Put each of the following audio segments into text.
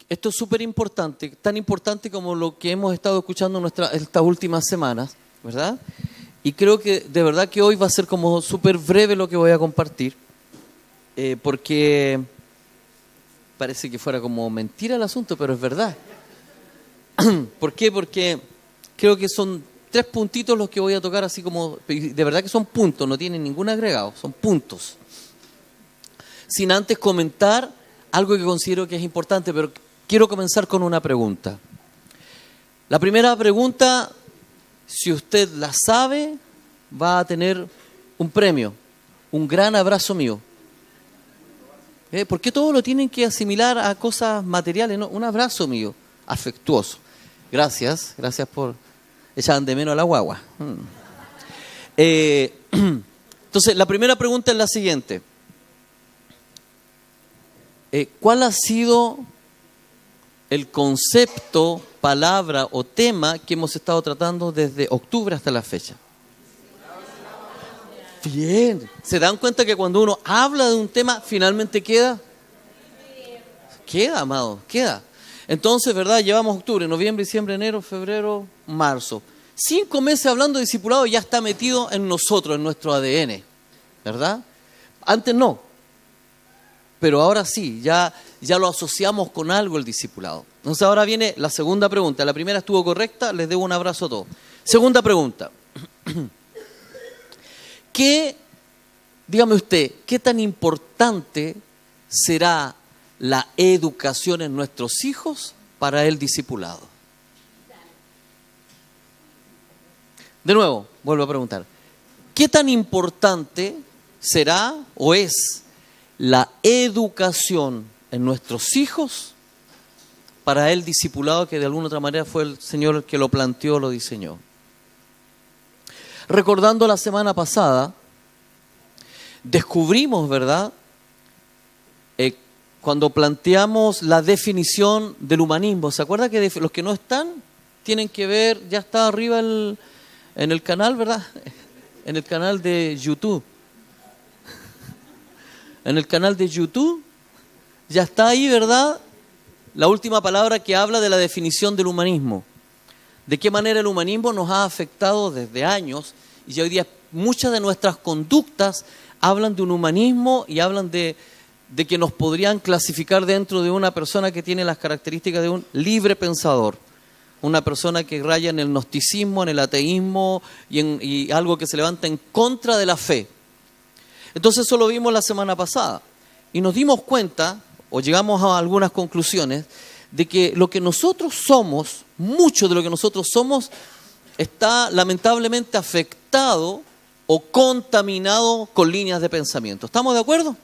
Esto es súper importante, tan importante como lo que hemos estado escuchando estas últimas semanas, ¿verdad? Y creo que de verdad que hoy va a ser como súper breve lo que voy a compartir, porque parece que fuera como mentira el asunto, pero es verdad. ¿Por qué? Porque creo que son 3 puntitos los que voy a tocar, así como, de verdad que son puntos, no tienen ningún agregado, son puntos. Sin antes comentar algo que considero que es importante, pero quiero comenzar con una pregunta. La primera pregunta, si usted la sabe, va a tener un premio, un gran abrazo mío. ¿Por qué todo lo tienen que asimilar a cosas materiales? No, un abrazo mío, afectuoso. Gracias por echar de menos a la guagua. Entonces, la primera pregunta es la siguiente. ¿Cuál ha sido el concepto, palabra o tema que hemos estado tratando desde octubre hasta la fecha? Bien. ¿Se dan cuenta que cuando uno habla de un tema, finalmente queda? Queda, amado, queda. Entonces, ¿verdad? Llevamos octubre, noviembre, diciembre, enero, febrero, marzo. 5 meses hablando de discipulado, ya está metido en nosotros, en nuestro ADN, ¿verdad? Antes no. Pero ahora sí, ya lo asociamos con algo el discipulado. Entonces ahora viene la segunda pregunta. La primera estuvo correcta, les debo un abrazo a todos. Segunda pregunta. Dígame usted, ¿qué tan importante será la educación en nuestros hijos para el discipulado? De nuevo, vuelvo a preguntar. ¿Qué tan importante será o es la educación en nuestros hijos para el discipulado, que de alguna otra manera fue el Señor el que lo planteó, lo diseñó? Recordando la semana pasada, descubrimos, ¿verdad? Cuando planteamos la definición del humanismo, ¿se acuerda que los que no están tienen que ver, ya está arriba en el canal, ¿verdad? En el canal de YouTube. En el canal de YouTube ya está ahí, ¿verdad? La última palabra que habla de la definición del humanismo. De qué manera el humanismo nos ha afectado desde años, y hoy día muchas de nuestras conductas hablan de un humanismo y hablan de que nos podrían clasificar dentro de una persona que tiene las características de un libre pensador. Una persona que raya en el gnosticismo, en el ateísmo y algo que se levanta en contra de la fe. Entonces eso lo vimos la semana pasada y nos dimos cuenta, o llegamos a algunas conclusiones, de que lo que nosotros somos, mucho de lo que nosotros somos, está lamentablemente afectado o contaminado con líneas de pensamiento. ¿Estamos de acuerdo?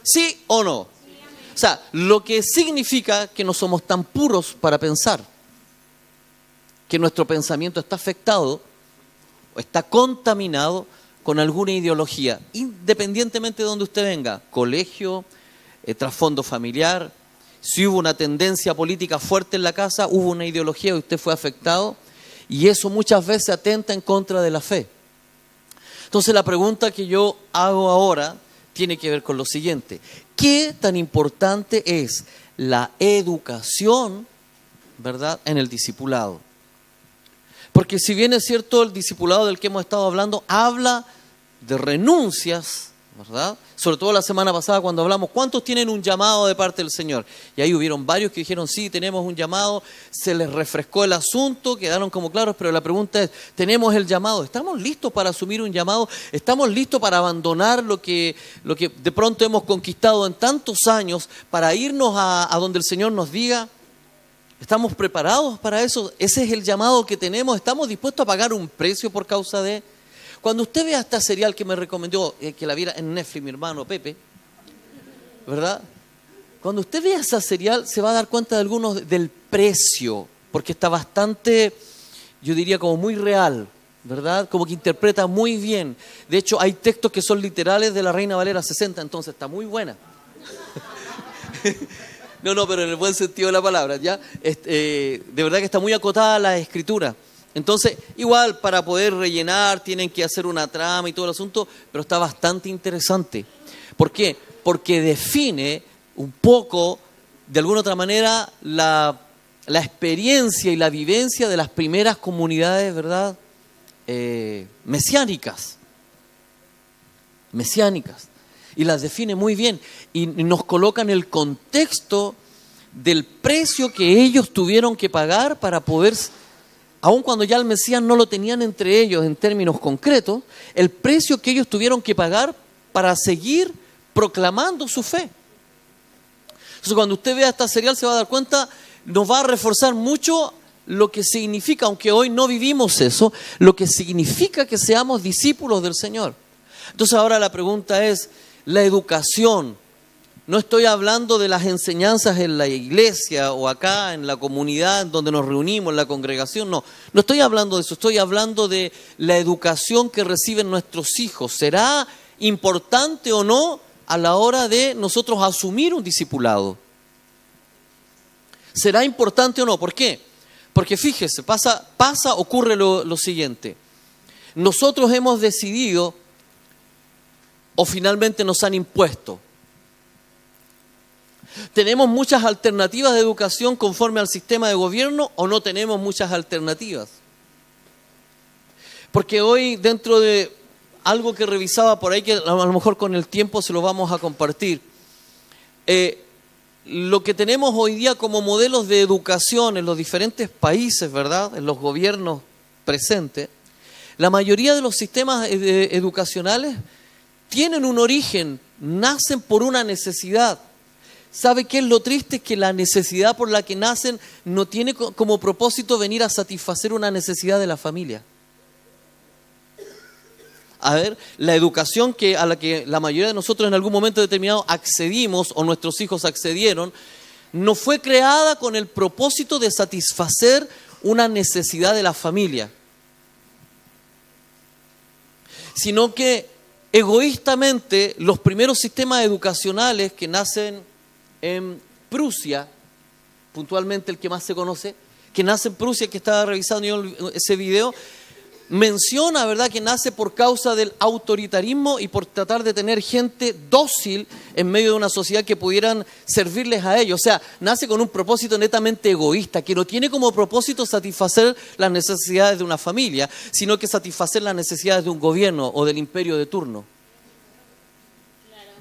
¿Sí o no? O sea, lo que significa que no somos tan puros para pensar, que nuestro pensamiento está afectado o está contaminado con alguna ideología, independientemente de donde usted venga, colegio, trasfondo familiar, si hubo una tendencia política fuerte en la casa, hubo una ideología y usted fue afectado, y eso muchas veces atenta en contra de la fe. Entonces la pregunta que yo hago ahora tiene que ver con lo siguiente: ¿qué tan importante es la educación, ¿verdad?, en el discipulado? Porque si bien es cierto, el discipulado del que hemos estado hablando habla de renuncias, ¿verdad? Sobre todo la semana pasada cuando hablamos, ¿cuántos tienen un llamado de parte del Señor? Y ahí hubieron varios que dijeron, sí, tenemos un llamado, se les refrescó el asunto, quedaron como claros, pero la pregunta es, ¿tenemos el llamado? ¿Estamos listos para asumir un llamado? ¿Estamos listos para abandonar lo que de pronto hemos conquistado en tantos años para irnos a donde el Señor nos diga? ¿Estamos preparados para eso? ¿Ese es el llamado que tenemos? ¿Estamos dispuestos a pagar un precio por causa de...? Cuando usted vea esta serial que me recomendó, que la viera en Netflix mi hermano Pepe, ¿verdad? Cuando usted vea esa serial se va a dar cuenta de algunos del precio, porque está bastante, yo diría como muy real, ¿verdad? Como que interpreta muy bien. De hecho, hay textos que son literales de la Reina Valera 60, entonces está muy buena. No, pero en el buen sentido de la palabra, ¿ya? De verdad que está muy acotada la escritura. Entonces, igual, para poder rellenar, tienen que hacer una trama y todo el asunto, pero está bastante interesante. ¿Por qué? Porque define un poco, de alguna otra manera, la experiencia y la vivencia de las primeras comunidades, ¿verdad? Mesiánicas. Y las define muy bien y nos coloca en el contexto del precio que ellos tuvieron que pagar para poder, aun cuando ya el Mesías no lo tenían entre ellos en términos concretos, el precio que ellos tuvieron que pagar para seguir proclamando su fe. Entonces, cuando usted vea esta serial se va a dar cuenta, nos va a reforzar mucho lo que significa, aunque hoy no vivimos eso, lo que significa que seamos discípulos del Señor. Entonces ahora la pregunta es, la educación, no estoy hablando de las enseñanzas en la iglesia o acá en la comunidad en donde nos reunimos, en la congregación, no estoy hablando de eso, estoy hablando de la educación que reciben nuestros hijos. ¿Será importante o no a la hora de nosotros asumir un discipulado? ¿Será importante o no? ¿Por qué? Porque fíjese, ocurre lo siguiente. Nosotros hemos decidido, o finalmente nos han impuesto. ¿Tenemos muchas alternativas de educación conforme al sistema de gobierno o no tenemos muchas alternativas? Porque hoy, dentro de algo que revisaba por ahí, que a lo mejor con el tiempo se lo vamos a compartir, lo que tenemos hoy día como modelos de educación en los diferentes países, ¿verdad?, en los gobiernos presentes, la mayoría de los sistemas educacionales tienen un origen, nacen por una necesidad. ¿Sabe qué es lo triste? Es que la necesidad por la que nacen no tiene como propósito venir a satisfacer una necesidad de la familia. A ver, la educación a la que la mayoría de nosotros en algún momento determinado accedimos o nuestros hijos accedieron, no fue creada con el propósito de satisfacer una necesidad de la familia, sino que egoístamente los primeros sistemas educacionales que nacen en Prusia, puntualmente el que más se conoce, que nace en Prusia, que estaba revisando yo ese video, menciona, ¿verdad?, que nace por causa del autoritarismo y por tratar de tener gente dócil en medio de una sociedad que pudieran servirles a ellos. O sea, nace con un propósito netamente egoísta, que no tiene como propósito satisfacer las necesidades de una familia, sino que satisfacer las necesidades de un gobierno o del imperio de turno. Claro.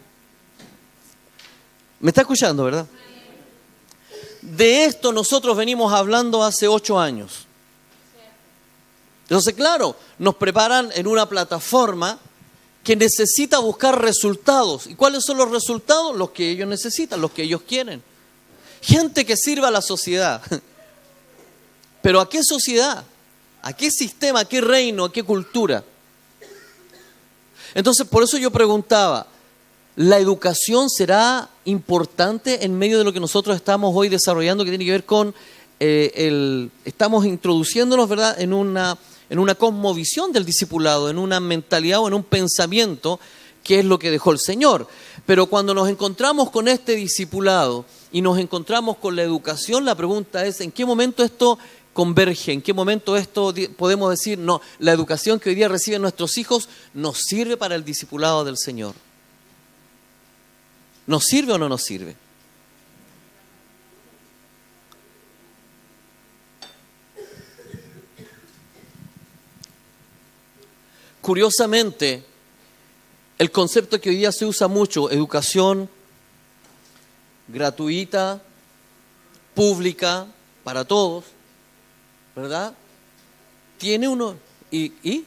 ¿Me está escuchando, verdad? De esto nosotros venimos hablando hace 8 años. Entonces, claro, nos preparan en una plataforma que necesita buscar resultados. ¿Y cuáles son los resultados? Los que ellos necesitan, los que ellos quieren. Gente que sirva a la sociedad. ¿Pero a qué sociedad? ¿A qué sistema? ¿A qué reino? ¿A qué cultura? Entonces, por eso yo preguntaba, ¿la educación será importante en medio de lo que nosotros estamos hoy desarrollando, que tiene que ver con estamos introduciéndonos, ¿verdad?, en una cosmovisión del discipulado, en una mentalidad o en un pensamiento que es lo que dejó el Señor? Pero cuando nos encontramos con este discipulado y nos encontramos con la educación, la pregunta es, ¿en qué momento esto converge? ¿En qué momento esto podemos decir, no, la educación que hoy día reciben nuestros hijos nos sirve para el discipulado del Señor? ¿Nos sirve o no nos sirve? Curiosamente, el concepto que hoy día se usa mucho, educación gratuita, pública, para todos, ¿verdad? Tiene uno, y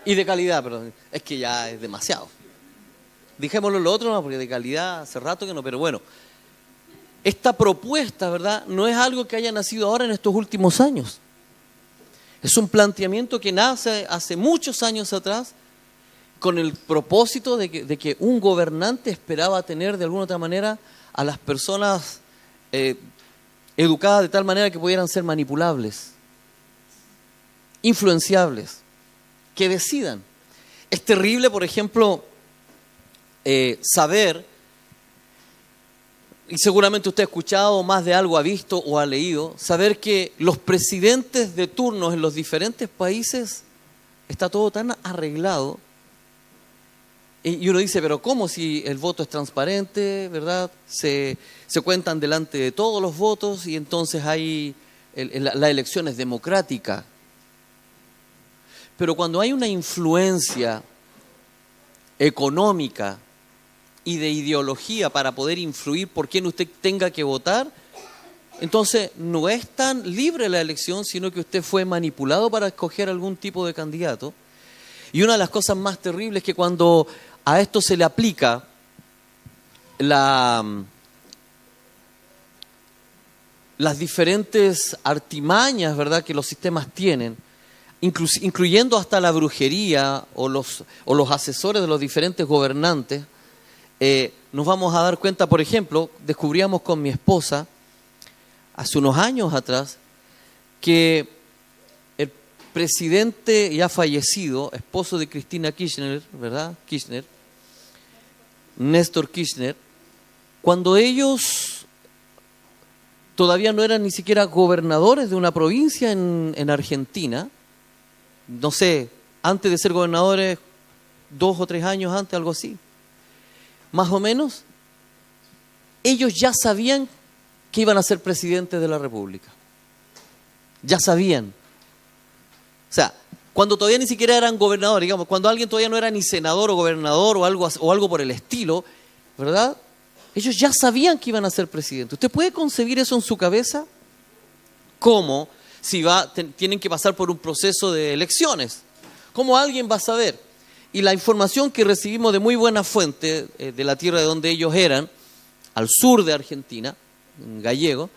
de calidad, perdón, es que ya es demasiado. Dijémoslo lo otro, no, porque de calidad hace rato que no, pero bueno, esta propuesta, ¿verdad?, no es algo que haya nacido ahora en estos últimos años. Es un planteamiento que nace hace muchos años atrás con el propósito de que un gobernante esperaba tener de alguna otra manera a las personas educadas de tal manera que pudieran ser manipulables, influenciables, que decidan. Es terrible, por ejemplo, saber, y seguramente usted ha escuchado, más de algo ha visto o ha leído, saber que los presidentes de turnos en los diferentes países está todo tan arreglado Y uno dice, pero ¿cómo si el voto es transparente, verdad? Se cuentan delante de todos los votos y entonces la elección es democrática. Pero cuando hay una influencia económica y de ideología para poder influir por quién usted tenga que votar, entonces no es tan libre la elección, sino que usted fue manipulado para escoger algún tipo de candidato. Y una de las cosas más terribles es que cuando a esto se le aplica las diferentes artimañas, ¿verdad?, que los sistemas tienen, incluyendo hasta la brujería o los asesores de los diferentes gobernantes, nos vamos a dar cuenta, por ejemplo, descubríamos con mi esposa hace unos años atrás que el presidente ya fallecido, esposo de Cristina Kirchner, ¿verdad? Néstor Kirchner, cuando ellos todavía no eran ni siquiera gobernadores de una provincia en Argentina, no sé, antes de ser gobernadores, 2 o 3 años antes, algo así, más o menos, ellos ya sabían que iban a ser presidentes de la República. Ya sabían. O sea, cuando todavía ni siquiera eran gobernadores, digamos, cuando alguien todavía no era ni senador o gobernador o algo por el estilo, ¿verdad? Ellos ya sabían que iban a ser presidentes. ¿Usted puede concebir eso en su cabeza? ¿Cómo? Si tienen que pasar por un proceso de elecciones. ¿Cómo alguien va a saber? Y la información que recibimos de muy buena fuente, de la tierra de donde ellos eran, al sur de Argentina, en Gallego,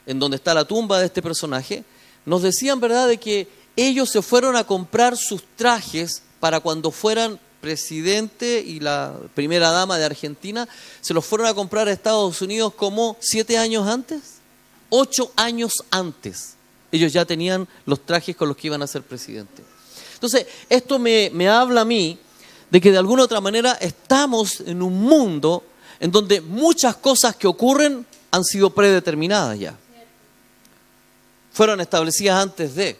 en donde está la tumba de este personaje, nos decían, ¿verdad?, de que ellos se fueron a comprar sus trajes para cuando fueran presidente y la primera dama de Argentina, se los fueron a comprar a Estados Unidos como 7 años antes, 8 años antes. Ellos ya tenían los trajes con los que iban a ser presidentes. Entonces, esto me habla a mí de que de alguna u otra manera estamos en un mundo en donde muchas cosas que ocurren han sido predeterminadas ya. Fueron establecidas antes de.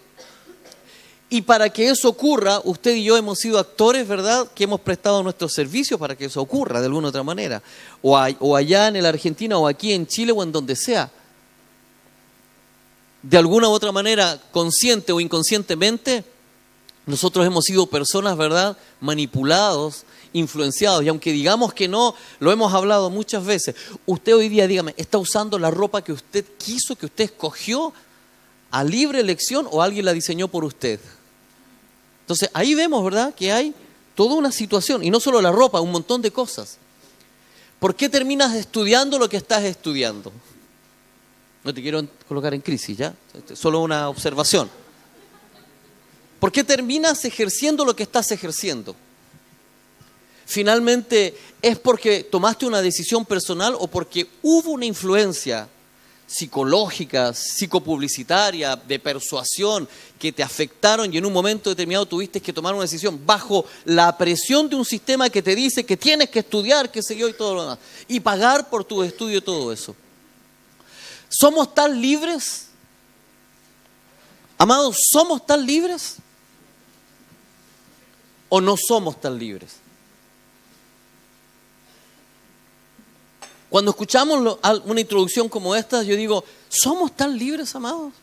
Y para que eso ocurra, usted y yo hemos sido actores, ¿verdad?, que hemos prestado nuestros servicios para que eso ocurra de alguna u otra manera. O allá en la Argentina, o aquí en Chile, o en donde sea. De alguna u otra manera, consciente o inconscientemente, nosotros hemos sido personas, ¿verdad?, manipulados, influenciados. Y aunque digamos que no, lo hemos hablado muchas veces. Usted hoy día, dígame, ¿está usando la ropa que usted quiso, que usted escogió a libre elección o alguien la diseñó por usted? Entonces, ahí vemos, ¿verdad?, que hay toda una situación. Y no solo la ropa, un montón de cosas. ¿Por qué terminas estudiando lo que estás estudiando? No te quiero colocar en crisis, ¿ya? Solo una observación. ¿Por qué terminas ejerciendo lo que estás ejerciendo? Finalmente, ¿es porque tomaste una decisión personal o porque hubo una influencia psicológica, psicopublicitaria, de persuasión que te afectaron y en un momento determinado tuviste que tomar una decisión bajo la presión de un sistema que te dice que tienes que estudiar, qué sé yo, y todo lo demás, y pagar por tu estudio y todo eso? ¿Somos tan libres? Amados, ¿somos tan libres? ¿O no somos tan libres? Cuando escuchamos una introducción como esta, yo digo, ¿somos tan libres, amados?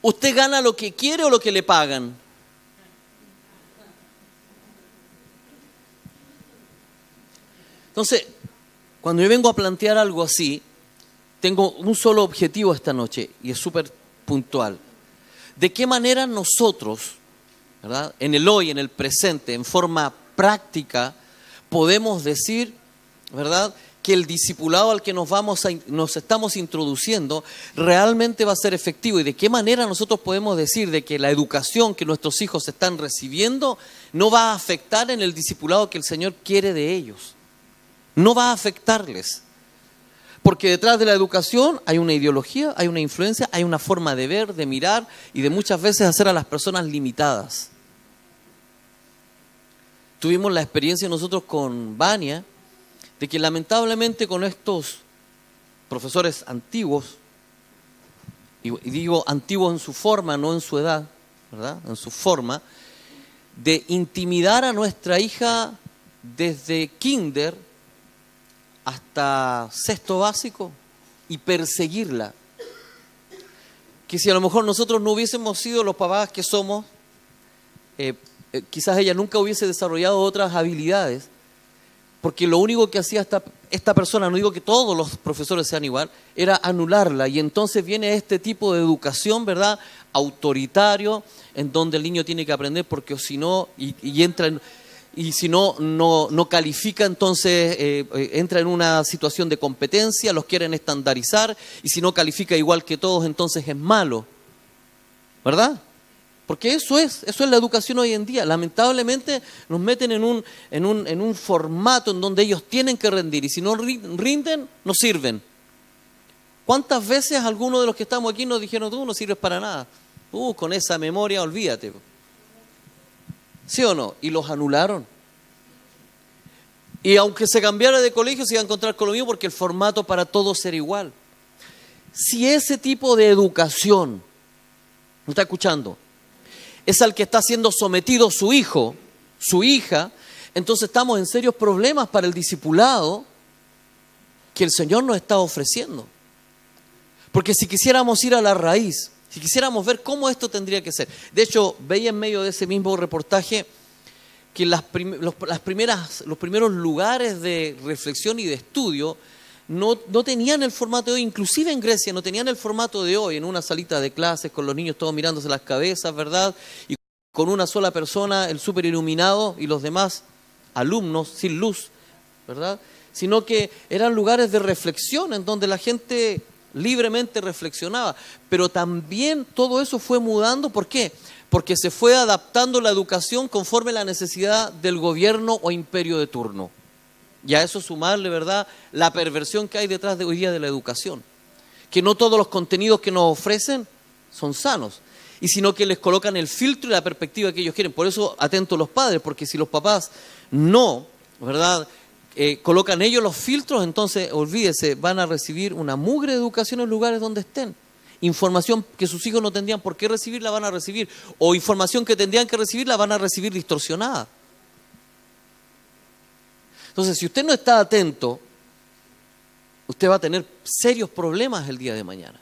¿Usted gana lo que quiere o lo que le pagan? Entonces, cuando yo vengo a plantear algo así, tengo un solo objetivo esta noche y es súper puntual. ¿De qué manera nosotros, ¿verdad?, en el hoy, en el presente, en forma práctica, podemos decir, ¿verdad?, que el discipulado al que nos estamos introduciendo realmente va a ser efectivo? ¿Y de qué manera nosotros podemos decir de que la educación que nuestros hijos están recibiendo no va a afectar en el discipulado que el Señor quiere de ellos? No va a afectarles. Porque detrás de la educación hay una ideología, hay una influencia, hay una forma de ver, de mirar y de muchas veces hacer a las personas limitadas. Tuvimos la experiencia nosotros con Vania de que lamentablemente con estos profesores antiguos, y digo antiguos en su forma, no en su edad, ¿verdad?, en su forma, de intimidar a nuestra hija desde kinder hasta sexto básico y perseguirla. Que si a lo mejor nosotros no hubiésemos sido los papás que somos, quizás ella nunca hubiese desarrollado otras habilidades, porque lo único que hacía esta persona, no digo que todos los profesores sean igual, era anularla. Y entonces viene este tipo de educación, ¿verdad?, autoritario, en donde el niño tiene que aprender, porque si no, y entra en... Y si no califica, entonces entra en una situación de competencia, los quieren estandarizar, y si no califica igual que todos, entonces es malo, ¿verdad? Porque eso es la educación hoy en día. Lamentablemente nos meten en un formato en donde ellos tienen que rendir, y si no rinden, no sirven. ¿Cuántas veces algunos de los que estamos aquí nos dijeron, tú no sirves para nada? Con esa memoria, olvídate. ¿Sí o no? Y los anularon. Y aunque se cambiara de colegio, se iba a encontrar con lo mismo, porque el formato para todos era igual. Si ese tipo de educación, ¿me está escuchando?, es al que está siendo sometido su hijo, su hija, entonces estamos en serios problemas para el discipulado que el Señor nos está ofreciendo. Porque si quisiéramos ir a la raíz, si quisiéramos ver cómo esto tendría que ser. De hecho, veía en medio de ese mismo reportaje que los primeros lugares de reflexión y de estudio no tenían el formato de hoy. Inclusive en Grecia no tenían el formato de hoy, en una salita de clases con los niños todos mirándose las cabezas, ¿verdad? Y con una sola persona, el súper iluminado, y los demás alumnos sin luz, ¿verdad? Sino que eran lugares de reflexión en donde la gente libremente reflexionaba. Pero también todo eso fue mudando. ¿Por qué? Porque se fue adaptando la educación conforme a la necesidad del gobierno o imperio de turno. Y a eso sumarle, ¿verdad?, la perversión que hay detrás de hoy día de la educación. Que no todos los contenidos que nos ofrecen son sanos, y sino que les colocan el filtro y la perspectiva que ellos quieren. Por eso, atentos los padres, porque si los papás no, ¿verdad?, colocan ellos los filtros, entonces, olvídese, van a recibir una mugre de educación en lugares donde estén. Información que sus hijos no tendrían por qué recibir, la van a recibir. O información que tendrían que recibir, la van a recibir distorsionada. Entonces, si usted no está atento, usted va a tener serios problemas el día de mañana.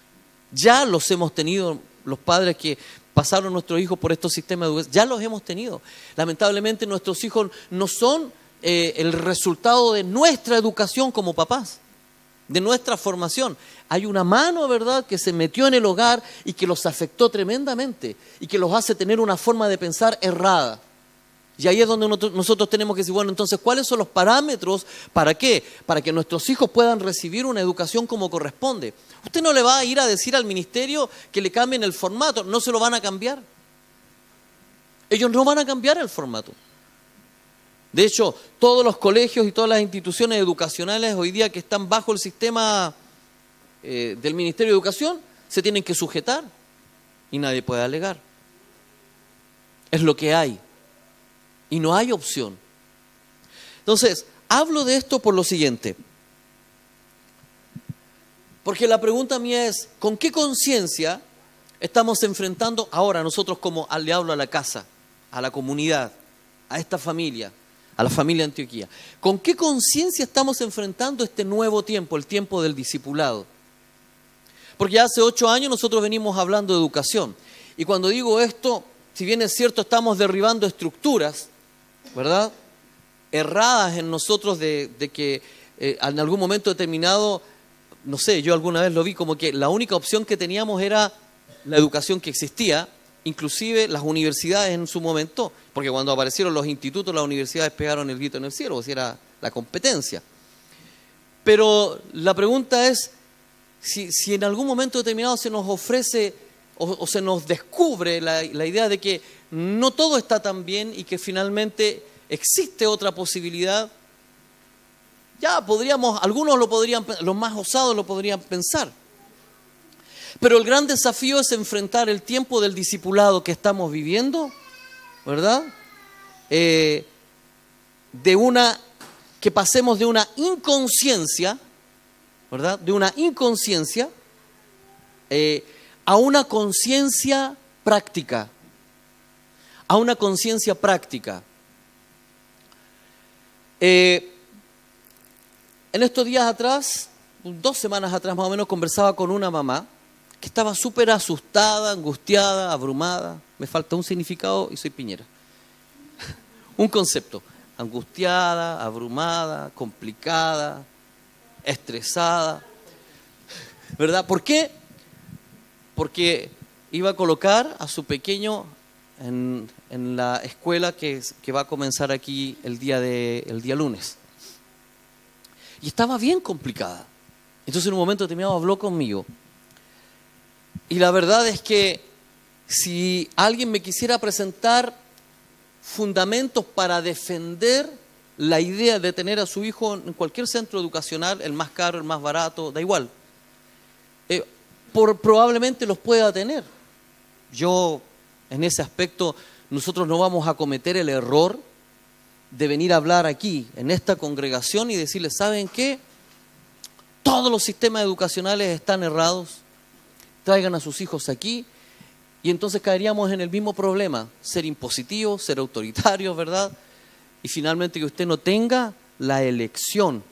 Ya los hemos tenido los padres que pasaron nuestros hijos por estos sistemas de educación, ya los hemos tenido. Lamentablemente nuestros hijos no son el resultado de nuestra educación como papás, de nuestra formación. Hay una mano, ¿verdad?, que se metió en el hogar y que los afectó tremendamente y que los hace tener una forma de pensar errada. Y ahí es donde nosotros tenemos que decir, bueno, entonces, ¿cuáles son los parámetros? ¿Para qué? Para que nuestros hijos puedan recibir una educación como corresponde. Usted no le va a ir a decir al ministerio que le cambien el formato, no se lo van a cambiar. Ellos no van a cambiar el formato. De hecho, todos los colegios y todas las instituciones educacionales hoy día que están bajo el sistema del Ministerio de Educación se tienen que sujetar y nadie puede alegar. Es lo que hay. Y no hay opción. Entonces, hablo de esto por lo siguiente. Porque la pregunta mía es, ¿con qué conciencia estamos enfrentando ahora nosotros, como le hablo a la casa, a la comunidad, a esta familia, a la familia de Antioquía? ¿Con qué conciencia estamos enfrentando este nuevo tiempo, el tiempo del discipulado? Porque ya hace 8 años nosotros venimos hablando de educación. Y cuando digo esto, si bien es cierto, estamos derribando estructuras, ¿verdad?, erradas en nosotros de que en algún momento determinado, no sé, yo alguna vez lo vi como que la única opción que teníamos era la educación que existía, inclusive las universidades en su momento, porque cuando aparecieron los institutos, las universidades pegaron el grito en el cielo, o sea, era la competencia. Pero la pregunta es, si en algún momento determinado se nos ofrece o se nos descubre la idea de que no todo está tan bien y que finalmente existe otra posibilidad, ya podríamos, algunos lo podrían, los más osados lo podrían pensar. Pero el gran desafío es enfrentar el tiempo del discipulado que estamos viviendo, ¿verdad? Que pasemos de una inconsciencia, ¿verdad?, de una inconsciencia a una conciencia práctica, a una conciencia práctica. En estos días atrás, 2 semanas atrás más o menos, conversaba con una mamá que estaba súper asustada, angustiada, abrumada. Me falta un significado y soy Piñera. Un concepto. Angustiada, abrumada, complicada, estresada. ¿Verdad? ¿Por qué? Porque iba a colocar a su pequeño en la escuela que va a comenzar aquí el día lunes. Y estaba bien complicada. Entonces en un momento determinado habló conmigo. Y la verdad es que si alguien me quisiera presentar fundamentos para defender la idea de tener a su hijo en cualquier centro educacional, el más caro, el más barato, da igual, probablemente los pueda tener. Yo, en ese aspecto, nosotros no vamos a cometer el error de venir a hablar aquí, en esta congregación, y decirles, ¿saben qué? Todos los sistemas educacionales están errados, traigan a sus hijos aquí, y entonces caeríamos en el mismo problema, ser impositivos, ser autoritarios, ¿verdad? Y finalmente que usted no tenga la elección,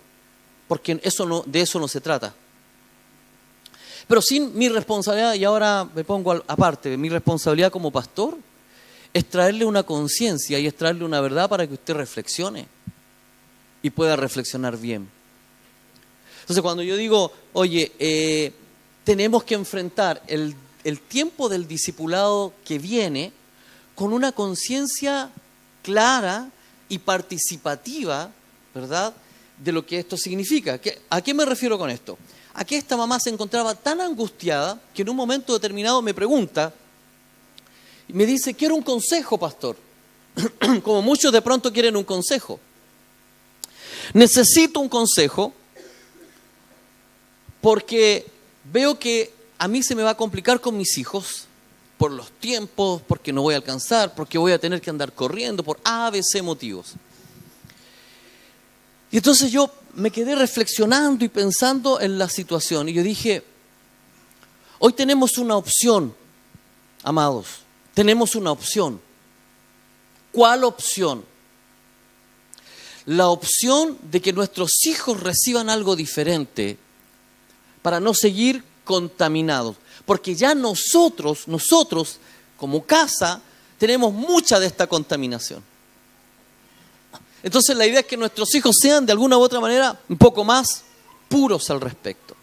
porque de eso no se trata. Pero sin mi responsabilidad, y ahora me pongo aparte, mi responsabilidad como pastor es traerle una conciencia y es traerle una verdad para que usted reflexione y pueda reflexionar bien. Entonces cuando yo digo, oye, tenemos que enfrentar el tiempo del discipulado que viene con una conciencia clara y participativa, ¿verdad?, de lo que esto significa. ¿A qué me refiero con esto? A que esta mamá se encontraba tan angustiada que en un momento determinado me pregunta y me dice, quiero un consejo, pastor. Como muchos de pronto quieren un consejo. Necesito un consejo porque veo que a mí se me va a complicar con mis hijos por los tiempos, porque no voy a alcanzar, porque voy a tener que andar corriendo por A, B, C motivos. Y entonces yo me quedé reflexionando y pensando en la situación. Y yo dije, hoy tenemos una opción, amados. Tenemos una opción. ¿Cuál opción? La opción de que nuestros hijos reciban algo diferente para no seguir contaminados. Porque ya nosotros como casa, tenemos mucha de esta contaminación. Entonces la idea es que nuestros hijos sean de alguna u otra manera un poco más puros al respecto.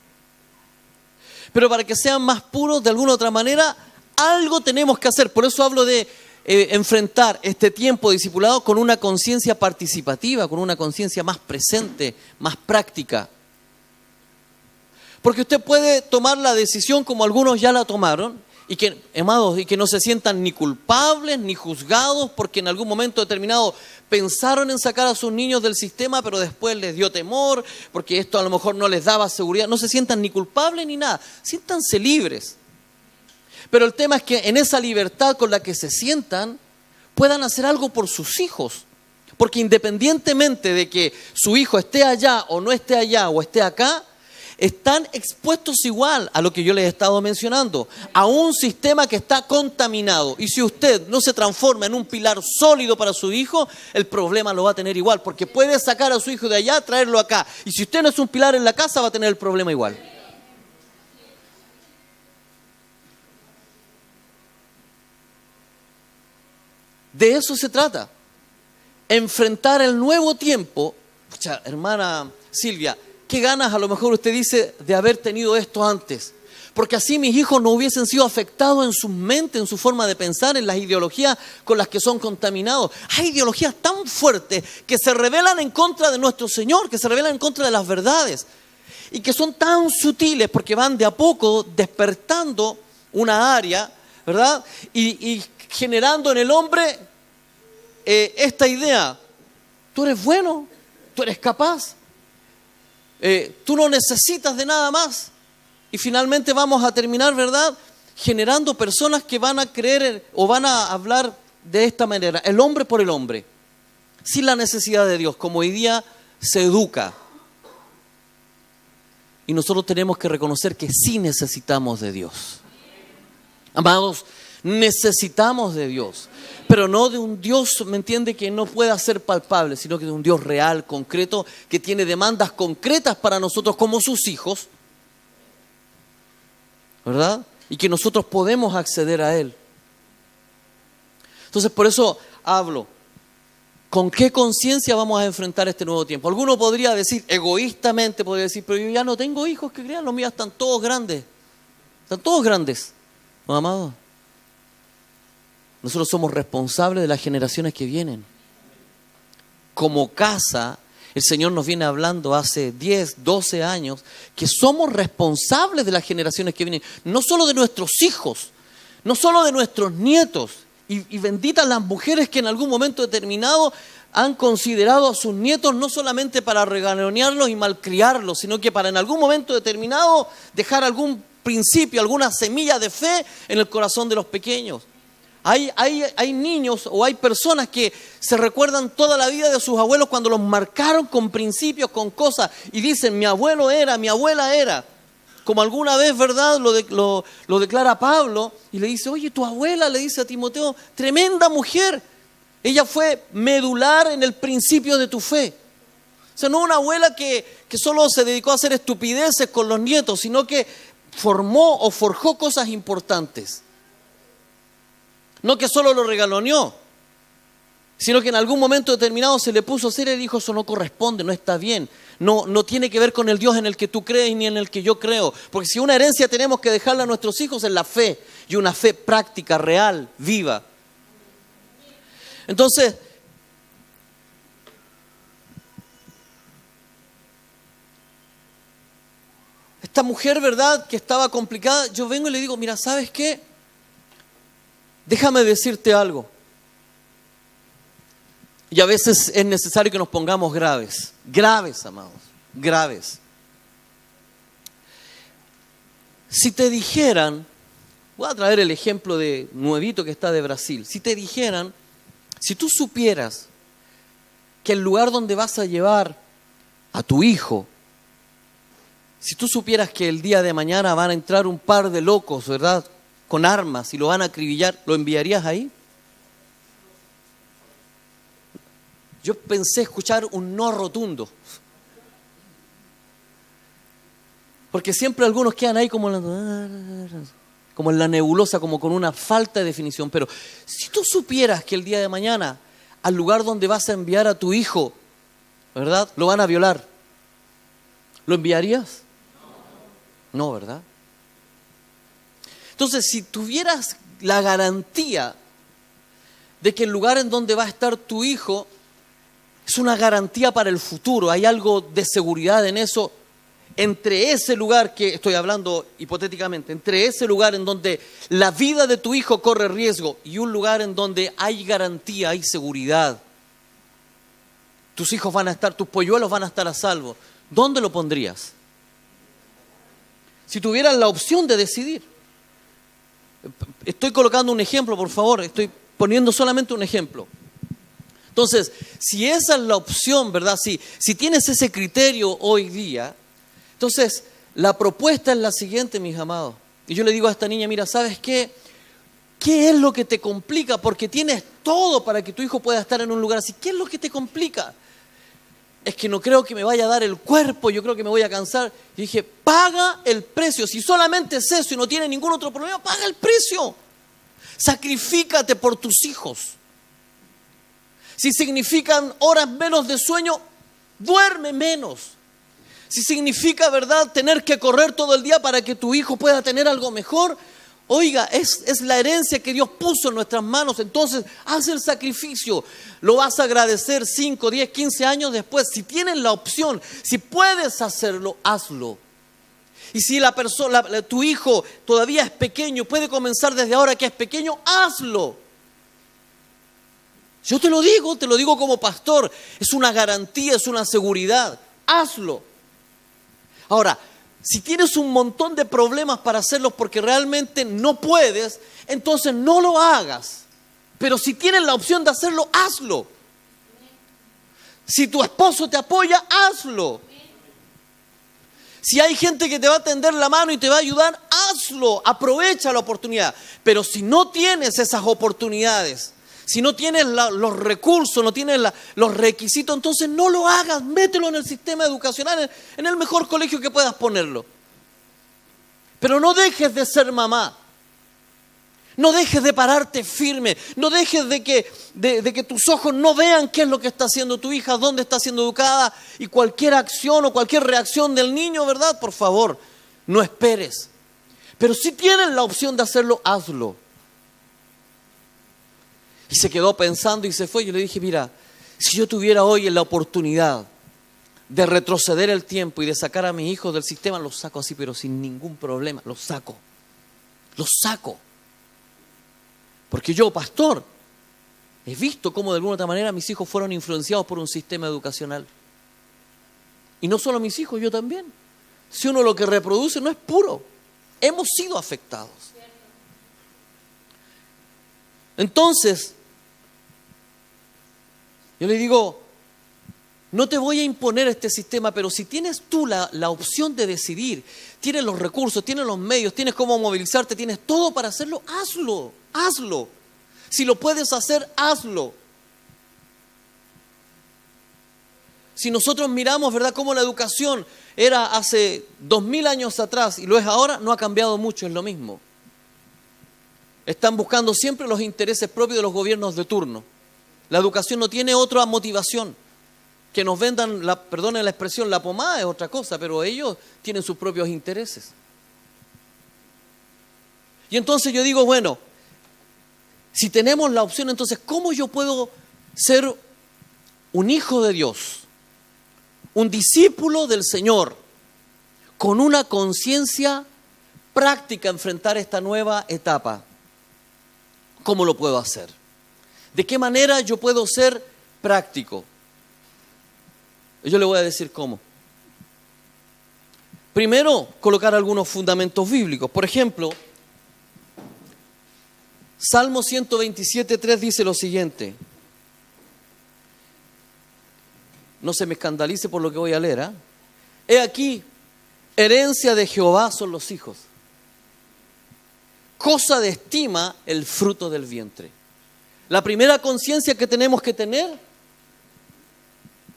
Pero para que sean más puros de alguna u otra manera, algo tenemos que hacer. Por eso hablo de enfrentar este tiempo discipulado con una conciencia participativa, con una conciencia más presente, más práctica. Porque usted puede tomar la decisión como algunos ya la tomaron, y que, amados, y que no se sientan ni culpables ni juzgados porque en algún momento determinado pensaron en sacar a sus niños del sistema, pero después les dio temor, porque esto a lo mejor no les daba seguridad. No se sientan ni culpables ni nada, siéntanse libres. Pero el tema es que en esa libertad con la que se sientan, puedan hacer algo por sus hijos. Porque independientemente de que su hijo esté allá o no esté allá o esté acá, están expuestos igual a lo que yo les he estado mencionando, a un sistema que está contaminado. Y si usted no se transforma en un pilar sólido para su hijo, el problema lo va a tener igual, porque puede sacar a su hijo de allá, traerlo acá. Y si usted no es un pilar en la casa, va a tener el problema igual. De eso se trata. Enfrentar el nuevo tiempo. Pucha, hermana Silvia, ¿qué ganas a lo mejor usted dice de haber tenido esto antes? Porque así mis hijos no hubiesen sido afectados en su mente, en su forma de pensar, en las ideologías con las que son contaminados. Hay ideologías tan fuertes que se rebelan en contra de nuestro Señor, que se rebelan en contra de las verdades. Y que son tan sutiles porque van de a poco despertando una área, ¿verdad? Y generando en el hombre esta idea. Tú eres bueno, tú eres capaz. Tú no necesitas de nada más. Y finalmente vamos a terminar, ¿verdad?, generando personas que van a creer o van a hablar de esta manera, el hombre por el hombre, sin la necesidad de Dios, como hoy día se educa. Y nosotros tenemos que reconocer que sí necesitamos de Dios. Amados, Necesitamos de Dios, pero no de un Dios, ¿me entiende?, que no pueda ser palpable, sino que de un Dios real, concreto, que tiene demandas concretas para nosotros como sus hijos, ¿verdad? Y que nosotros podemos acceder a Él. Entonces, por eso hablo. ¿Con qué conciencia vamos a enfrentar este nuevo tiempo? Alguno podría decir, egoístamente podría decir, pero yo ya no tengo hijos, que crean, los míos están todos grandes. Están todos grandes, ¿no, amados? Nosotros somos responsables de las generaciones que vienen. Como casa, el Señor nos viene hablando hace 10, 12 años que somos responsables de las generaciones que vienen. No solo de nuestros hijos, no solo de nuestros nietos. Y benditas las mujeres que en algún momento determinado han considerado a sus nietos no solamente para regalonearlos y malcriarlos, sino que para en algún momento determinado dejar algún principio, alguna semilla de fe en el corazón de los pequeños. Hay niños o hay personas que se recuerdan toda la vida de sus abuelos cuando los marcaron con principios, con cosas, y dicen, mi abuelo era, mi abuela era. Como alguna vez, ¿verdad?, lo declara Pablo y le dice, oye, tu abuela, le dice a Timoteo, tremenda mujer. Ella fue medular en el principio de tu fe. O sea, no una abuela que solo se dedicó a hacer estupideces con los nietos, sino que formó o forjó cosas importantes. No que solo lo regaloneó, sino que en algún momento determinado se le puso serio y dijo, eso no corresponde, no está bien. No tiene que ver con el Dios en el que tú crees ni en el que yo creo. Porque si una herencia tenemos que dejarle a nuestros hijos es la fe. Y una fe práctica, real, viva. Entonces, esta mujer, ¿verdad?, que estaba complicada, yo vengo y le digo, mira, ¿sabes qué? Déjame decirte algo. Y a veces es necesario que nos pongamos graves. Graves, amados. Graves. Si te dijeran, voy a traer el ejemplo de nuevito que está de Brasil. Si te dijeran, si tú supieras que el lugar donde vas a llevar a tu hijo, si tú supieras que el día de mañana van a entrar un par de locos, ¿verdad?, con armas y lo van a acribillar, ¿lo enviarías ahí? Yo pensé escuchar un no rotundo. Porque siempre algunos quedan ahí como en la nebulosa, como con una falta de definición. Pero si tú supieras que el día de mañana, al lugar donde vas a enviar a tu hijo, ¿verdad?, lo van a violar, ¿lo enviarías? No, ¿verdad? Entonces, si tuvieras la garantía de que el lugar en donde va a estar tu hijo es una garantía para el futuro, hay algo de seguridad en eso, entre ese lugar que estoy hablando hipotéticamente, entre ese lugar en donde la vida de tu hijo corre riesgo y un lugar en donde hay garantía, hay seguridad, tus hijos van a estar, tus polluelos van a estar a salvo, ¿dónde lo pondrías? Si tuvieras la opción de decidir. Estoy colocando un ejemplo, por favor, estoy poniendo solamente un ejemplo. Entonces, si esa es la opción, ¿verdad? Si tienes ese criterio hoy día, entonces la propuesta es la siguiente, mis amados. Y yo le digo a esta niña, mira, ¿sabes qué? ¿Qué es lo que te complica? Porque tienes todo para que tu hijo pueda estar en un lugar así. ¿Qué es lo que te complica? Es que no creo que me vaya a dar el cuerpo, yo creo que me voy a cansar. Y dije, paga el precio. Si solamente es eso y no tiene ningún otro problema, paga el precio. Sacrifícate por tus hijos. Si significan horas menos de sueño, duerme menos. Si significa, ¿verdad?, tener que correr todo el día para que tu hijo pueda tener algo mejor, oiga, es la herencia que Dios puso en nuestras manos. Entonces, haz el sacrificio. Lo vas a agradecer 5, 10, 15 años después. Si tienes la opción, si puedes hacerlo, hazlo. Y si tu hijo todavía es pequeño, puede comenzar desde ahora que es pequeño, hazlo. Yo te lo digo como pastor. Es una garantía, es una seguridad. Hazlo. Ahora, si tienes un montón de problemas para hacerlo porque realmente no puedes, entonces no lo hagas. Pero si tienes la opción de hacerlo, hazlo. Si tu esposo te apoya, hazlo. Si hay gente que te va a tender la mano y te va a ayudar, hazlo, aprovecha la oportunidad. Pero si no tienes esas oportunidades, si no tienes los recursos, no tienes los requisitos, entonces no lo hagas, mételo en el sistema educacional, en el mejor colegio que puedas ponerlo. Pero no dejes de ser mamá. No dejes de pararte firme, no dejes de que tus ojos no vean qué es lo que está haciendo tu hija, dónde está siendo educada y cualquier acción o cualquier reacción del niño, ¿verdad? Por favor, no esperes. Pero si tienes la opción de hacerlo, hazlo. Y se quedó pensando y se fue. Yo le dije, mira, si yo tuviera hoy la oportunidad de retroceder el tiempo y de sacar a mis hijos del sistema, los saco así, pero sin ningún problema, los saco. Porque yo, pastor, he visto cómo de alguna otra manera mis hijos fueron influenciados por un sistema educacional. Y no solo mis hijos, yo también. Si uno lo que reproduce no es puro, hemos sido afectados. Entonces, yo le digo, no te voy a imponer este sistema, pero si tienes tú la opción de decidir, tienes los recursos, tienes los medios, tienes cómo movilizarte, tienes todo para hacerlo, hazlo. Si lo puedes hacer, hazlo. Si nosotros miramos, ¿verdad?, cómo la educación era hace 2000 años atrás y lo es ahora, no ha cambiado mucho, es lo mismo. Están buscando siempre los intereses propios de los gobiernos de turno. La educación no tiene otra motivación. Que nos vendan, perdonen la expresión, la pomada es otra cosa, pero ellos tienen sus propios intereses. Y entonces yo digo, bueno, si tenemos la opción, entonces, ¿cómo yo puedo ser un hijo de Dios, un discípulo del Señor, con una conciencia práctica enfrentar esta nueva etapa? ¿Cómo lo puedo hacer? ¿De qué manera yo puedo ser práctico? Yo le voy a decir cómo. Primero, colocar algunos fundamentos bíblicos. Por ejemplo, Salmo 127:3 dice lo siguiente. No se me escandalice por lo que voy a leer, ¿eh? He aquí, herencia de Jehová son los hijos. Cosa de estima el fruto del vientre. La primera conciencia que tenemos que tener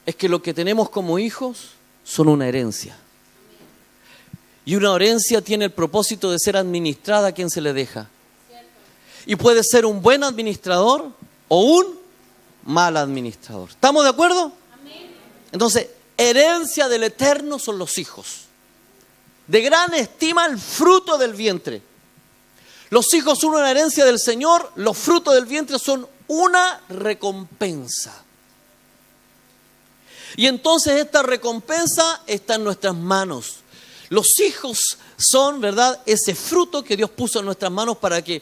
es que lo que tenemos como hijos son una herencia. Y una herencia tiene el propósito de ser administrada a quien se le deja. Y puede ser un buen administrador o un mal administrador. ¿Estamos de acuerdo? Entonces, herencia del Eterno son los hijos. De gran estima el fruto del vientre. Los hijos son una herencia del Señor, los frutos del vientre son una recompensa. Y entonces esta recompensa está en nuestras manos. Los hijos son, ¿verdad?, ese fruto que Dios puso en nuestras manos para que,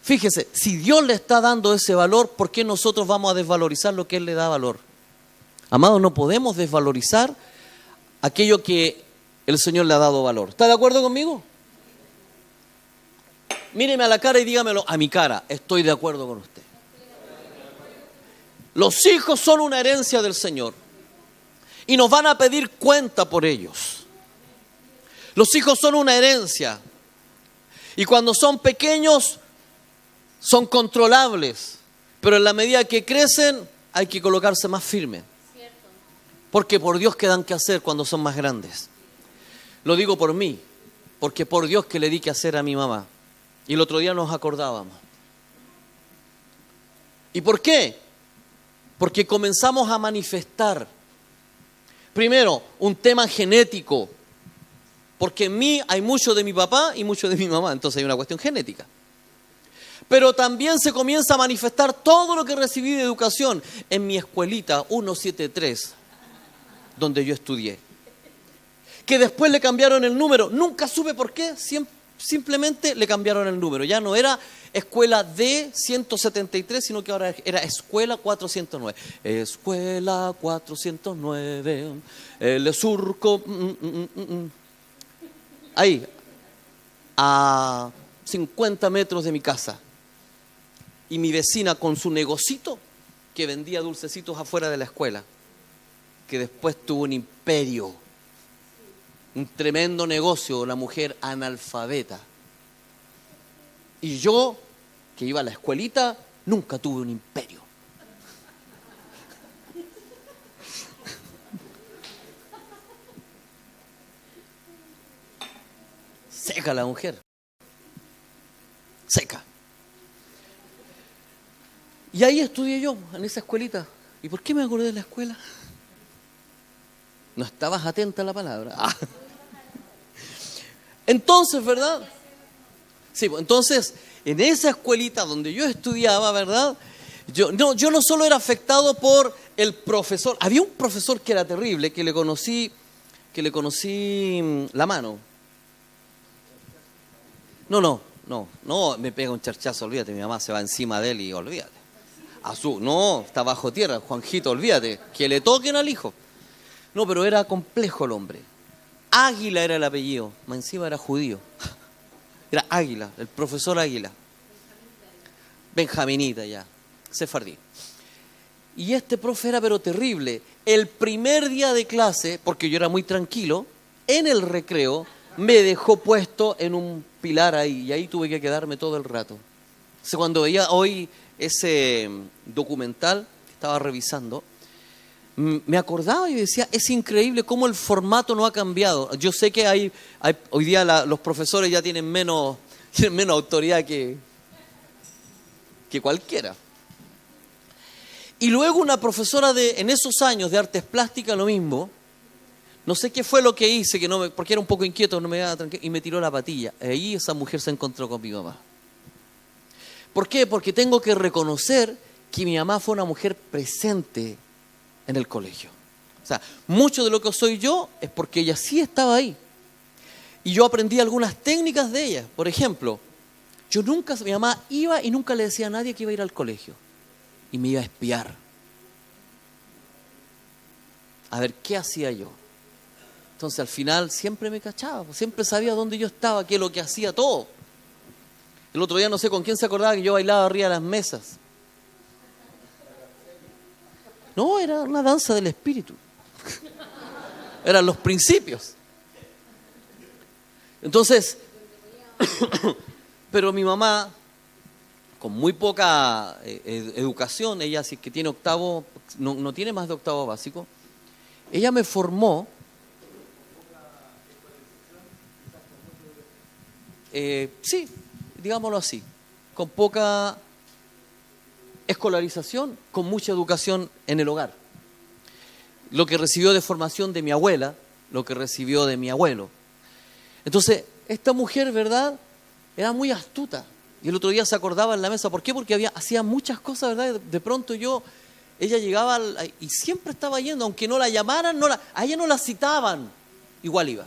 fíjese, si Dios le está dando ese valor, ¿por qué nosotros vamos a desvalorizar lo que Él le da valor? Amados, no podemos desvalorizar aquello que el Señor le ha dado valor. ¿Está de acuerdo conmigo? Míreme a la cara y dígamelo a mi cara. Estoy de acuerdo con usted. Los hijos son una herencia del Señor y nos van a pedir cuenta por ellos. Los hijos son una herencia y cuando son pequeños son controlables, pero en la medida que crecen hay que colocarse más firme. Porque por Dios quedan que hacer cuando son más grandes. Lo digo por mí, porque por Dios que le di que hacer a mi mamá. Y el otro día nos acordábamos. ¿Y por qué? Porque comenzamos a manifestar, primero, un tema genético. Porque en mí hay mucho de mi papá y mucho de mi mamá, entonces hay una cuestión genética. Pero también se comienza a manifestar todo lo que recibí de educación en mi escuelita 173, donde yo estudié. Que después le cambiaron el número, nunca supe por qué, simplemente le cambiaron el número. Ya no era escuela D173, sino que ahora era escuela 409. Escuela 409, el surco. Ahí, a 50 metros de mi casa. Y mi vecina con su negocito que vendía dulcecitos afuera de la escuela, que después tuvo un imperio. Un tremendo negocio, la mujer analfabeta. Y yo, que iba a la escuelita, nunca tuve un imperio. Seca la mujer. Seca. Y ahí estudié yo, en esa escuelita. ¿Y por qué me acordé de la escuela? No estabas atenta a la palabra. Ah. Entonces, ¿verdad? Sí, entonces, en esa escuelita donde yo estudiaba, ¿verdad? Yo no solo era afectado por el profesor. Había un profesor que era terrible, que le conocí la mano. No, me pega un charchazo, olvídate, mi mamá se va encima de él y olvídate. No, está bajo tierra, Juanjito, olvídate, que le toquen al hijo. No, pero era complejo el hombre. Águila era el apellido, más encima era judío. Era Águila, el profesor Águila. Benjaminita ya, sefardí. Y este profe era pero terrible. El primer día de clase, porque yo era muy tranquilo, en el recreo me dejó puesto en un pilar ahí y ahí tuve que quedarme todo el rato. Entonces, cuando veía hoy ese documental que estaba revisando, me acordaba y decía, es increíble cómo el formato no ha cambiado. Yo sé que hoy día los profesores ya tienen menos autoridad que cualquiera. Y luego una profesora en esos años de artes plásticas, lo mismo, no sé qué fue lo que hice, porque era un poco inquieto, no me daba tranquilo, y me tiró la patilla. Ahí esa mujer se encontró con mi mamá. ¿Por qué? Porque tengo que reconocer que mi mamá fue una mujer presente en el colegio. O sea, mucho de lo que soy yo es porque ella sí estaba ahí. Y yo aprendí algunas técnicas de ella. Por ejemplo, mi mamá iba y nunca le decía a nadie que iba a ir al colegio. Y me iba a espiar. A ver qué hacía yo. Entonces al final siempre me cachaba, siempre sabía dónde yo estaba, qué es lo que hacía, todo. El otro día no sé con quién se acordaba que yo bailaba arriba de las mesas. No, era una danza del espíritu. Eran los principios. Entonces, pero mi mamá, con muy poca educación, ella sí que tiene octavo, no tiene más de octavo básico, ella me formó. Sí, digámoslo así, con poca escolarización, con mucha educación en el hogar. Lo que recibió de formación de mi abuela, lo que recibió de mi abuelo. Entonces, esta mujer, ¿verdad?, era muy astuta. Y el otro día se acordaba en la mesa. ¿Por qué? Porque hacía muchas cosas, ¿verdad? De pronto ella llegaba y siempre estaba yendo, aunque no la llamaran, a ella no la citaban, igual iba.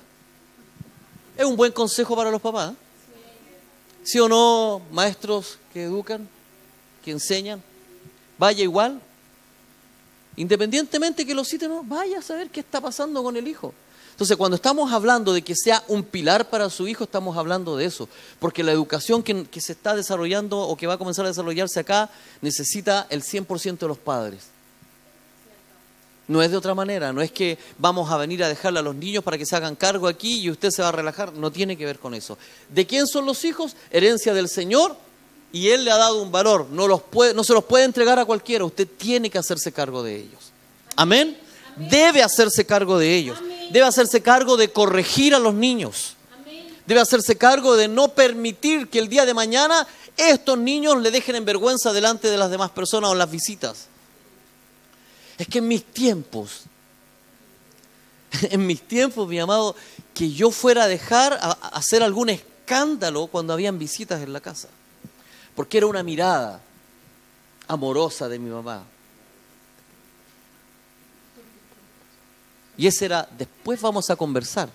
Es un buen consejo para los papás, ¿eh? ¿Sí o no, maestros que educan, que enseñan? Vaya igual. Independientemente que lo citen o no, vaya a saber qué está pasando con el hijo. Entonces, cuando estamos hablando de que sea un pilar para su hijo, estamos hablando de eso. Porque la educación que se está desarrollando o que va a comenzar a desarrollarse acá necesita el 100% de los padres. No es de otra manera, no es que vamos a venir a dejarle a los niños para que se hagan cargo aquí y usted se va a relajar, no tiene que ver con eso. ¿De quién son los hijos? Herencia del Señor y Él le ha dado un valor, no se los puede entregar a cualquiera, usted tiene que hacerse cargo de ellos. ¿Amén? Debe hacerse cargo de ellos, debe hacerse cargo de corregir a los niños, debe hacerse cargo de no permitir que el día de mañana estos niños le dejen en vergüenza delante de las demás personas o en las visitas. Es que en mis tiempos, mi amado, que yo fuera a dejar a hacer algún escándalo cuando habían visitas en la casa. Porque era una mirada amorosa de mi mamá. Y ese era, después vamos a conversar,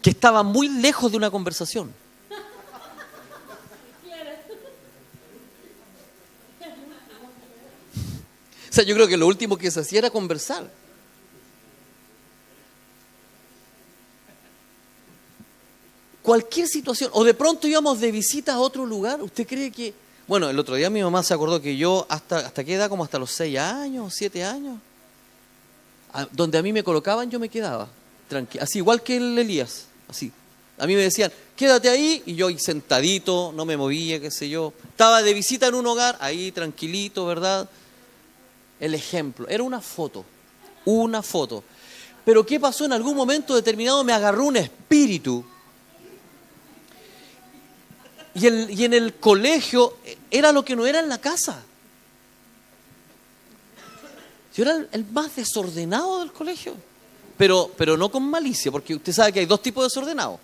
que estaba muy lejos de una conversación. O sea, yo creo que lo último que se hacía era conversar. Cualquier situación, o de pronto íbamos de visita a otro lugar, ¿usted cree que...? Bueno, el otro día mi mamá se acordó que yo, ¿hasta qué edad? Como hasta los 6 años, 7 años. Donde a mí me colocaban, yo me quedaba. tranquilo, así igual que el Elías, así. A mí me decían, quédate ahí, y yo ahí sentadito, no me movía, qué sé yo. Estaba de visita en un hogar, ahí tranquilito, ¿verdad? El ejemplo, era una foto. Pero ¿qué pasó? En algún momento determinado me agarró un espíritu. Y en el colegio era lo que no era en la casa. Yo era el más desordenado del colegio. Pero no con malicia, porque usted sabe que hay dos tipos de desordenados.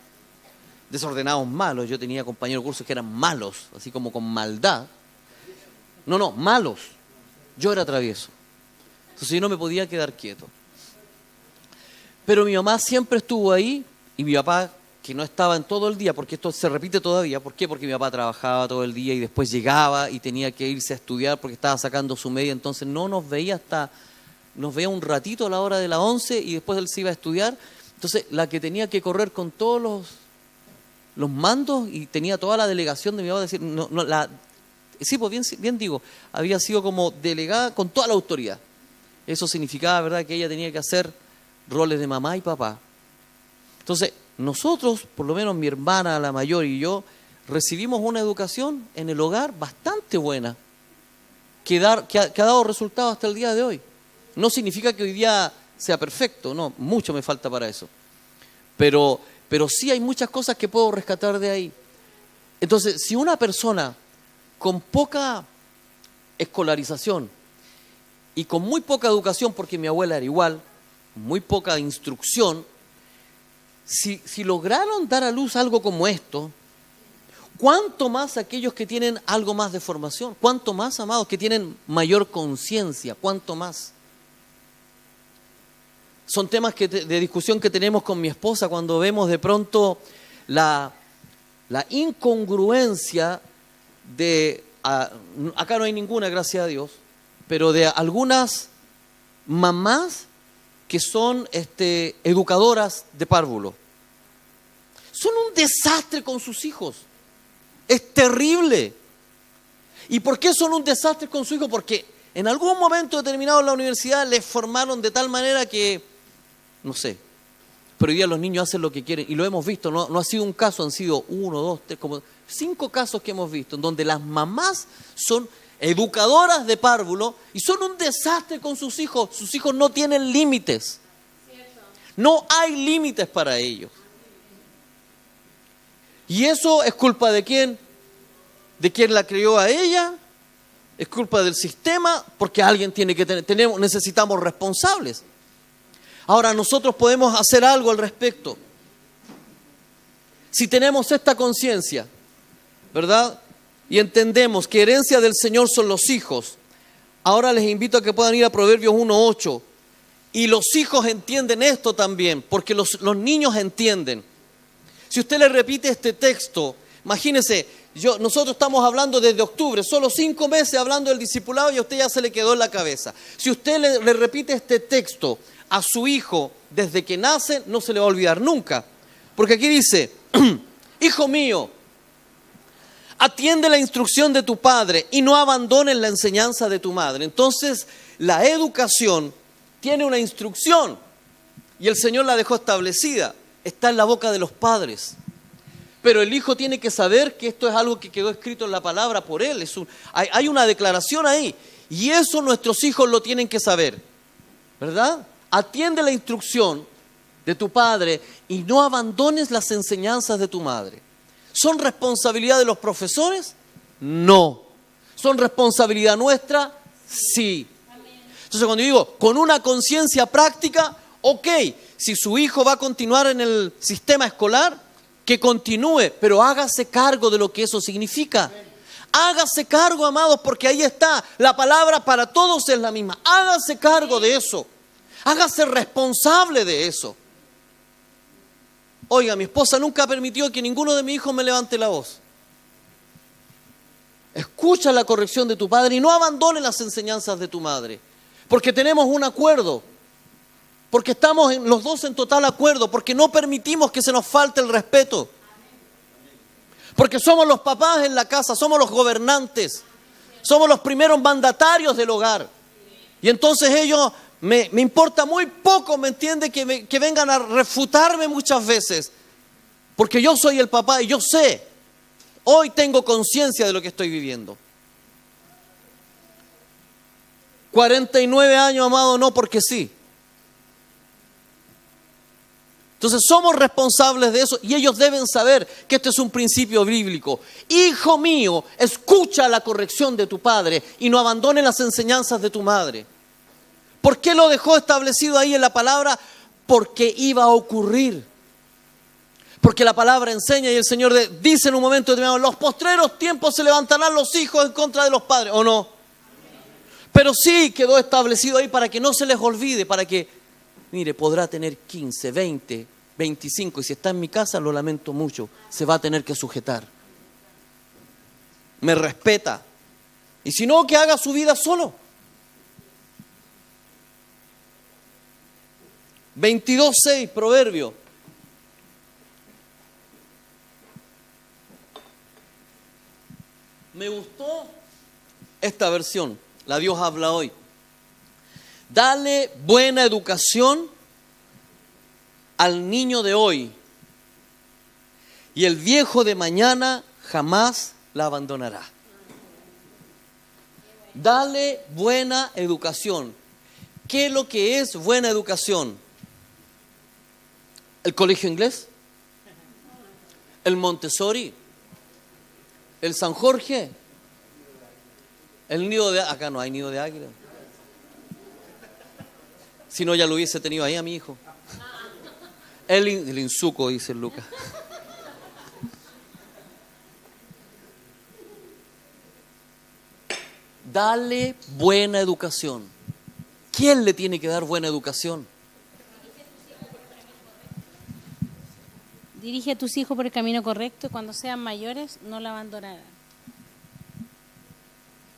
Desordenados malos. Yo tenía compañeros de cursos que eran malos, así como con maldad. No, malos. Yo era travieso. Entonces yo no me podía quedar quieto. Pero mi mamá siempre estuvo ahí y mi papá, que no estaba en todo el día, porque esto se repite todavía. ¿Por qué? Porque mi papá trabajaba todo el día y después llegaba y tenía que irse a estudiar porque estaba sacando su media. Entonces no nos veía nos veía un ratito a la hora de las 11 y después él se iba a estudiar. Entonces la que tenía que correr con todos los mandos y tenía toda la delegación de mi papá, decir, sí, pues bien digo, había sido como delegada con toda la autoridad. Eso significaba, ¿verdad?, que ella tenía que hacer roles de mamá y papá. Entonces, nosotros, por lo menos mi hermana, la mayor y yo, recibimos una educación en el hogar bastante buena, que ha dado resultados hasta el día de hoy. No significa que hoy día sea perfecto, no, mucho me falta para eso. Pero sí hay muchas cosas que puedo rescatar de ahí. Entonces, si una persona con poca escolarización y con muy poca educación, porque mi abuela era igual, muy poca instrucción, si lograron dar a luz algo como esto, ¿cuánto más aquellos que tienen algo más de formación? ¿Cuánto más, amados, que tienen mayor conciencia? ¿Cuánto más? Son temas de discusión que tenemos con mi esposa cuando vemos de pronto la incongruencia de, acá no hay ninguna, gracias a Dios, pero de algunas mamás que son educadoras de párvulo. Son un desastre con sus hijos. Es terrible. ¿Y por qué son un desastre con sus hijos? Porque en algún momento determinado en la universidad les formaron de tal manera que, no sé, pero hoy día los niños hacen lo que quieren. Y lo hemos visto, no ha sido un caso, han sido 1, 2, 3, como 5 casos que hemos visto, en donde las mamás son educadoras de párvulo y son un desastre con sus hijos. Sus hijos no tienen límites. No hay límites para ellos. ¿Y eso es culpa de quién? ¿De quién la crió a ella? ¿Es culpa del sistema? Porque alguien tiene que necesitamos responsables. Ahora nosotros podemos hacer algo al respecto. Si tenemos esta conciencia, ¿verdad?, y entendemos que herencia del Señor son los hijos. Ahora les invito a que puedan ir a Proverbios 1:8. Y los hijos entienden esto también, porque los niños entienden. Si usted le repite este texto, imagínese, nosotros estamos hablando desde octubre, solo 5 meses hablando del discipulado y a usted ya se le quedó en la cabeza. Si usted le repite este texto a su hijo desde que nace, no se le va a olvidar nunca. Porque aquí dice, hijo mío, atiende la instrucción de tu padre y no abandones la enseñanza de tu madre. Entonces, la educación tiene una instrucción y el Señor la dejó establecida. Está en la boca de los padres. Pero el hijo tiene que saber que esto es algo que quedó escrito en la palabra por él. Hay una declaración ahí. Y eso nuestros hijos lo tienen que saber. ¿Verdad? Atiende la instrucción de tu padre y no abandones las enseñanzas de tu madre. ¿Son responsabilidad de los profesores? No. ¿Son responsabilidad nuestra? Sí. Entonces cuando digo, con una conciencia práctica, ok, si su hijo va a continuar en el sistema escolar, que continúe, pero hágase cargo de lo que eso significa. Hágase cargo, amados, porque ahí está, la palabra para todos es la misma. Hágase cargo de eso. Hágase responsable de eso. Oiga, mi esposa nunca permitió que ninguno de mis hijos me levante la voz. Escucha la corrección de tu padre y no abandones las enseñanzas de tu madre. Porque tenemos un acuerdo. Porque estamos los dos en total acuerdo. Porque no permitimos que se nos falte el respeto. Porque somos los papás en la casa, somos los gobernantes. Somos los primeros mandatarios del hogar. Y entonces ellos me importa muy poco, ¿me entiende? Que vengan a refutarme muchas veces. Porque yo soy el papá y yo sé, hoy tengo conciencia de lo que estoy viviendo. 49 años, amado, no porque sí. Entonces somos responsables de eso y ellos deben saber que este es un principio bíblico. Hijo mío, escucha la corrección de tu padre y no abandone las enseñanzas de tu madre. ¿Por qué lo dejó establecido ahí en la palabra? Porque iba a ocurrir. Porque la palabra enseña y el Señor dice en un momento determinado, los postreros tiempos se levantarán los hijos en contra de los padres, ¿o no? Pero sí quedó establecido ahí para que no se les olvide, para que, mire, podrá tener 15, 20, 25, y si está en mi casa, lo lamento mucho, se va a tener que sujetar. Me respeta. Y si no, que haga su vida solo. 22:6, Proverbio. Me gustó esta versión, la Dios habla hoy. Dale buena educación al niño de hoy y el viejo de mañana jamás la abandonará. Dale buena educación. ¿Qué es lo que es buena educación? ¿El colegio inglés? ¿El Montessori? ¿El San Jorge? ¿El nido de... Acá no hay nido de águila. Si no, ya lo hubiese tenido ahí a mi hijo. El Insuco, dice Lucas. Dale buena educación. ¿Quién le tiene que dar buena educación? Dirige a tus hijos por el camino correcto y cuando sean mayores no la abandonarán.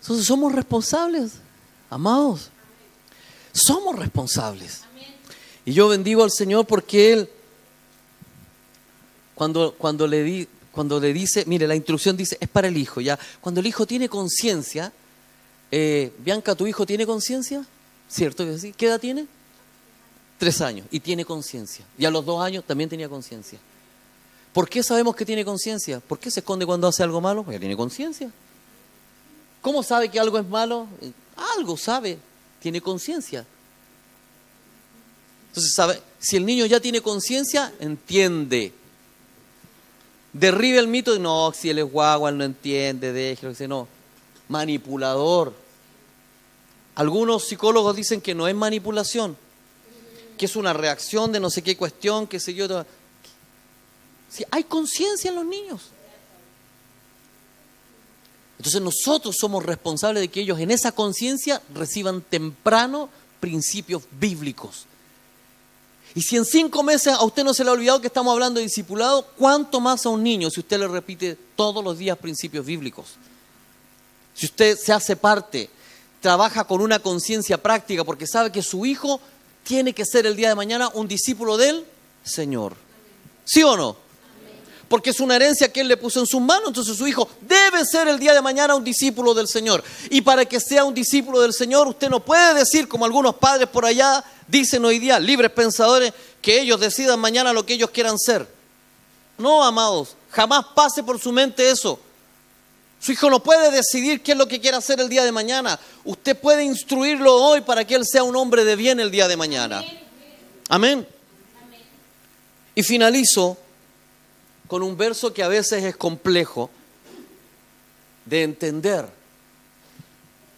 Entonces somos responsables, amados. Somos responsables. Y yo bendigo al Señor porque Él, cuando le dice, mire, la instrucción dice, es para el hijo, ya. Cuando el hijo tiene conciencia, Bianca, ¿tu hijo tiene conciencia? ¿Cierto que sí? ¿Qué edad tiene? 3 años y tiene conciencia. Y a los 2 años también tenía conciencia. ¿Por qué sabemos que tiene conciencia? ¿Por qué se esconde cuando hace algo malo? Porque tiene conciencia. ¿Cómo sabe que algo es malo? Algo sabe, tiene conciencia. Entonces, sabe, si el niño ya tiene conciencia, entiende. Derribe el mito de no, si él es guagua, él no entiende, déjelo, dice no. Manipulador. Algunos psicólogos dicen que no es manipulación, que es una reacción de no sé qué cuestión, qué sé yo. Si hay conciencia en los niños. Entonces nosotros somos responsables de que ellos en esa conciencia reciban temprano principios bíblicos. Y si en 5 meses a usted no se le ha olvidado que estamos hablando de discipulado, ¿cuánto más a un niño si usted le repite todos los días principios bíblicos? Si usted se hace parte, trabaja con una conciencia práctica porque sabe que su hijo tiene que ser el día de mañana un discípulo del Señor. ¿Sí o no? Porque es una herencia que Él le puso en sus manos, entonces su hijo debe ser el día de mañana un discípulo del Señor. Y para que sea un discípulo del Señor, usted no puede decir, como algunos padres por allá dicen hoy día, libres pensadores, que ellos decidan mañana lo que ellos quieran ser. No, amados, jamás pase por su mente eso. Su hijo no puede decidir qué es lo que quiere hacer el día de mañana. Usted puede instruirlo hoy para que él sea un hombre de bien el día de mañana. Amén. Y finalizo con un verso que a veces es complejo de entender,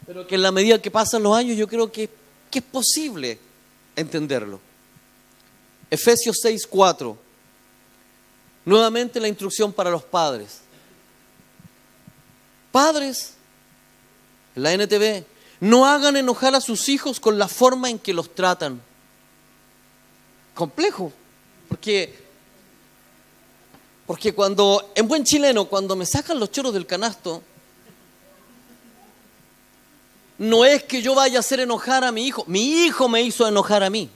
pero que en la medida que pasan los años yo creo que es posible entenderlo. Efesios 6:4. Nuevamente la instrucción para los padres. Padres, en la NTV, no hagan enojar a sus hijos con la forma en que los tratan. Complejo, porque cuando, en buen chileno, cuando me sacan los choros del canasto, no es que yo vaya a hacer enojar a mi hijo me hizo enojar a mí.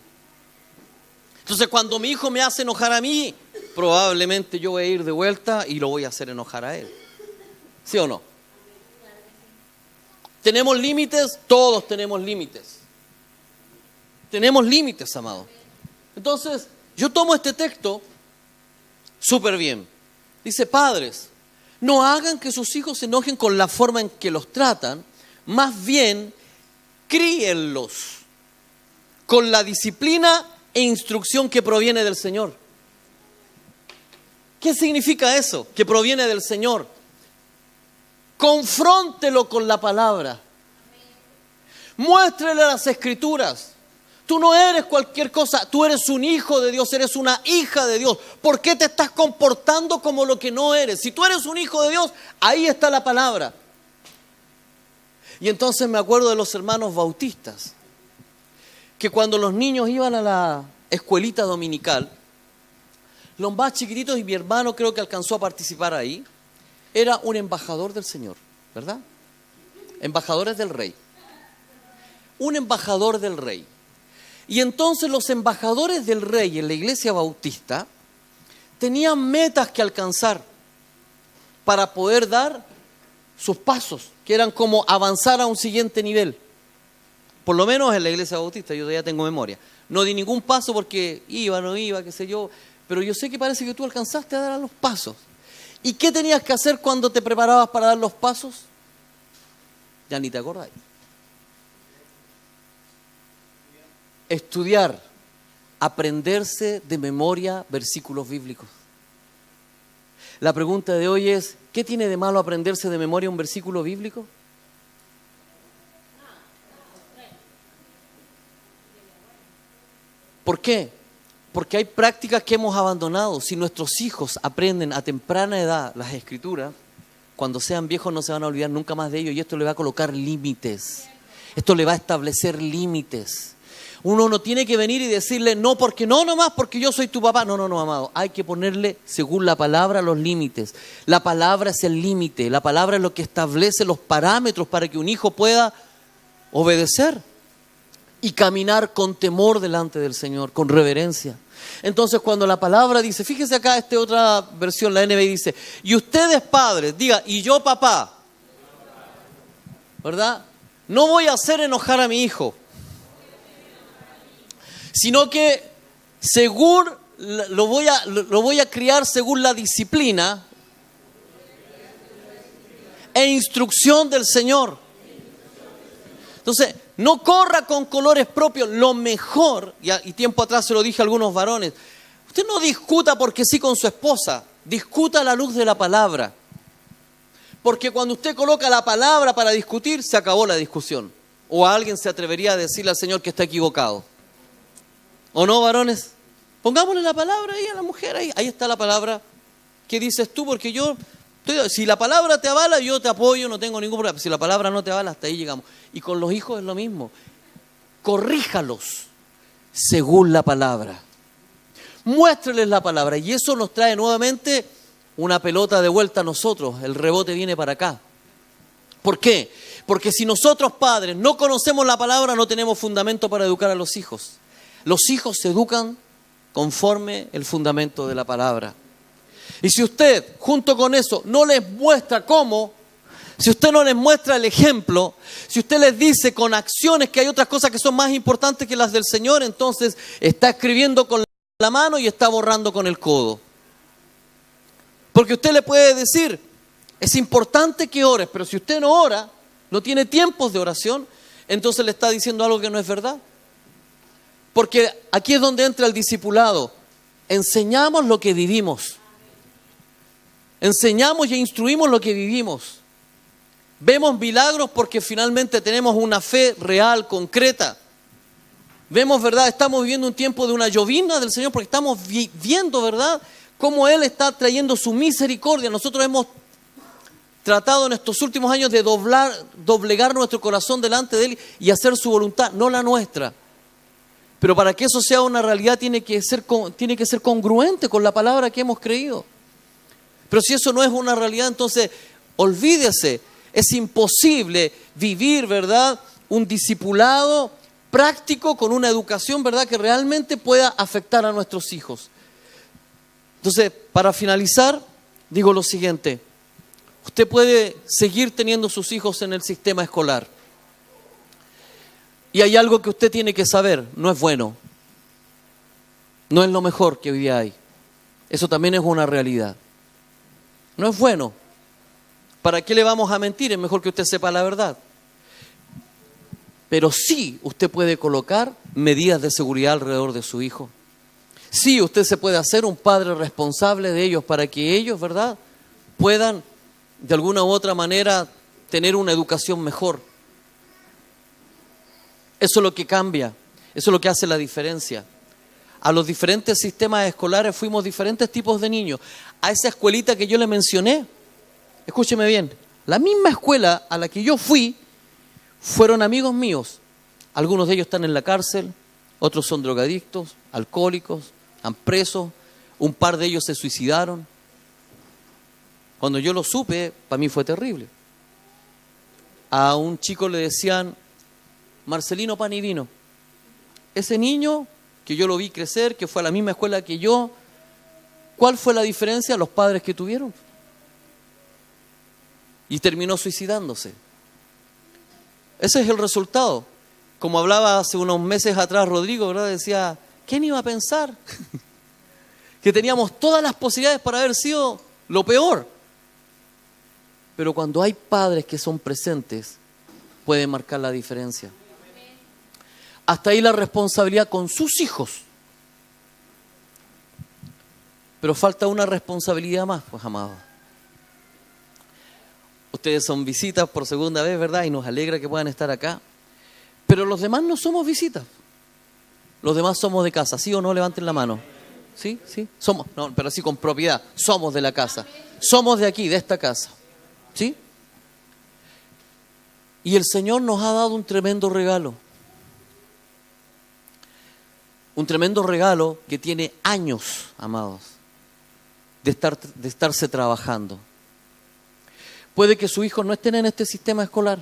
Entonces cuando mi hijo me hace enojar a mí, probablemente yo voy a ir de vuelta y lo voy a hacer enojar a él. ¿Sí o no? ¿Tenemos límites? Todos tenemos límites. Tenemos límites, amado. Entonces, yo tomo este texto súper bien. Dice, padres, no hagan que sus hijos se enojen con la forma en que los tratan, más bien, críenlos con la disciplina e instrucción que proviene del Señor. ¿Qué significa eso? Que proviene del Señor. Confróntelo con la palabra. Muéstrele las Escrituras. Tú no eres cualquier cosa, tú eres un hijo de Dios, eres una hija de Dios. ¿Por qué te estás comportando como lo que no eres? Si tú eres un hijo de Dios, ahí está la palabra. Y entonces me acuerdo de los hermanos bautistas, que cuando los niños iban a la escuelita dominical, los más chiquititos, y mi hermano creo que alcanzó a participar ahí, era un embajador del Señor, ¿verdad? Embajadores del Rey. Un embajador del Rey. Y entonces los embajadores del Rey en la iglesia bautista tenían metas que alcanzar para poder dar sus pasos, que eran como avanzar a un siguiente nivel. Por lo menos en la iglesia bautista, yo ya tengo memoria. No di ningún paso porque iba, no iba, qué sé yo, pero yo sé que parece que tú alcanzaste a dar los pasos. ¿Y qué tenías que hacer cuando te preparabas para dar los pasos? Ya ni te acordás. Estudiar, aprenderse de memoria versículos bíblicos. La pregunta de hoy es, ¿qué tiene de malo aprenderse de memoria un versículo bíblico? ¿Por qué? Porque hay prácticas que hemos abandonado. Si nuestros hijos aprenden a temprana edad las Escrituras, cuando sean viejos no se van a olvidar nunca más de ello, y esto le va a colocar límites. Esto le va a establecer límites. Uno no tiene que venir y decirle, no, porque no nomás, porque yo soy tu papá. No, amado. Hay que ponerle, según la palabra, los límites. La palabra es el límite. La palabra es lo que establece los parámetros para que un hijo pueda obedecer y caminar con temor delante del Señor, con reverencia. Entonces, cuando la palabra dice, fíjese acá, esta otra versión, la NBI dice, y ustedes padres, diga, y yo papá, ¿verdad? No voy a hacer enojar a mi hijo, sino que según lo voy a criar según la disciplina e instrucción del Señor. Entonces, no corra con colores propios. Lo mejor, y tiempo atrás se lo dije a algunos varones, usted no discuta porque sí con su esposa, discuta a la luz de la palabra. Porque cuando usted coloca la palabra para discutir, se acabó la discusión. O alguien se atrevería a decirle al Señor que está equivocado. ¿O no, varones? Pongámosle la palabra ahí a la mujer, ahí está la palabra. ¿Qué dices tú? Porque si la palabra te avala, yo te apoyo, no tengo ningún problema. Si la palabra no te avala, hasta ahí llegamos. Y con los hijos es lo mismo. Corríjalos según la palabra. Muéstreles la palabra. Y eso nos trae nuevamente una pelota de vuelta a nosotros. El rebote viene para acá. ¿Por qué? Porque si nosotros padres no conocemos la palabra, no tenemos fundamento para educar a los hijos. Los hijos se educan conforme el fundamento de la palabra. Y si usted, junto con eso, no les muestra cómo, si usted no les muestra el ejemplo, si usted les dice con acciones que hay otras cosas que son más importantes que las del Señor, entonces está escribiendo con la mano y está borrando con el codo. Porque usted le puede decir, es importante que ores, pero si usted no ora, no tiene tiempos de oración, entonces le está diciendo algo que no es verdad. Porque aquí es donde entra el discipulado. Enseñamos lo que vivimos. Enseñamos y instruimos lo que vivimos. Vemos milagros porque finalmente tenemos una fe real, concreta. Vemos, ¿verdad? Estamos viviendo un tiempo de una llovizna del Señor porque estamos viendo, ¿verdad?, cómo Él está trayendo su misericordia. Nosotros hemos tratado en estos últimos años de doblegar nuestro corazón delante de Él y hacer su voluntad, no la nuestra. Pero para que eso sea una realidad tiene que ser congruente con la palabra que hemos creído. Pero si eso no es una realidad, entonces olvídese, es imposible vivir, ¿verdad?, un discipulado práctico con una educación, ¿verdad?, que realmente pueda afectar a nuestros hijos. Entonces, para finalizar, digo lo siguiente: usted puede seguir teniendo sus hijos en el sistema escolar. Y hay algo que usted tiene que saber, no es bueno. No es lo mejor que hoy día hay. Eso también es una realidad. No es bueno. ¿Para qué le vamos a mentir? Es mejor que usted sepa la verdad. Pero sí, usted puede colocar medidas de seguridad alrededor de su hijo. Sí, usted se puede hacer un padre responsable de ellos para que ellos, ¿verdad?, puedan de alguna u otra manera tener una educación mejor. Eso es lo que cambia, eso es lo que hace la diferencia. A los diferentes sistemas escolares fuimos diferentes tipos de niños. A esa escuelita que yo le mencioné, escúcheme bien, la misma escuela a la que yo fui, fueron amigos míos. Algunos de ellos están en la cárcel, otros son drogadictos, alcohólicos, están presos, un par de ellos se suicidaron. Cuando yo lo supe, para mí fue terrible. A un chico le decían Marcelino Pan y Vino. Ese niño que yo lo vi crecer, que fue a la misma escuela que yo, ¿cuál fue la diferencia? Los padres que tuvieron. Y terminó suicidándose. Ese es el resultado. Como hablaba hace unos meses atrás Rodrigo, ¿verdad? Decía, ¿quién iba a pensar? Que teníamos todas las posibilidades para haber sido lo peor. Pero cuando hay padres que son presentes, pueden marcar la diferencia. Hasta ahí la responsabilidad con sus hijos. Pero falta una responsabilidad más, pues, amados. Ustedes son visitas por segunda vez, ¿verdad? Y nos alegra que puedan estar acá. Pero los demás no somos visitas. Los demás somos de casa, ¿sí o no? Levanten la mano. ¿Sí? ¿Sí? Somos, no, pero sí con propiedad. Somos de la casa. Somos de aquí, de esta casa. ¿Sí? Y el Señor nos ha dado un tremendo regalo. Un tremendo regalo que tiene años, amados, de estarse trabajando. Puede que sus hijos no estén en este sistema escolar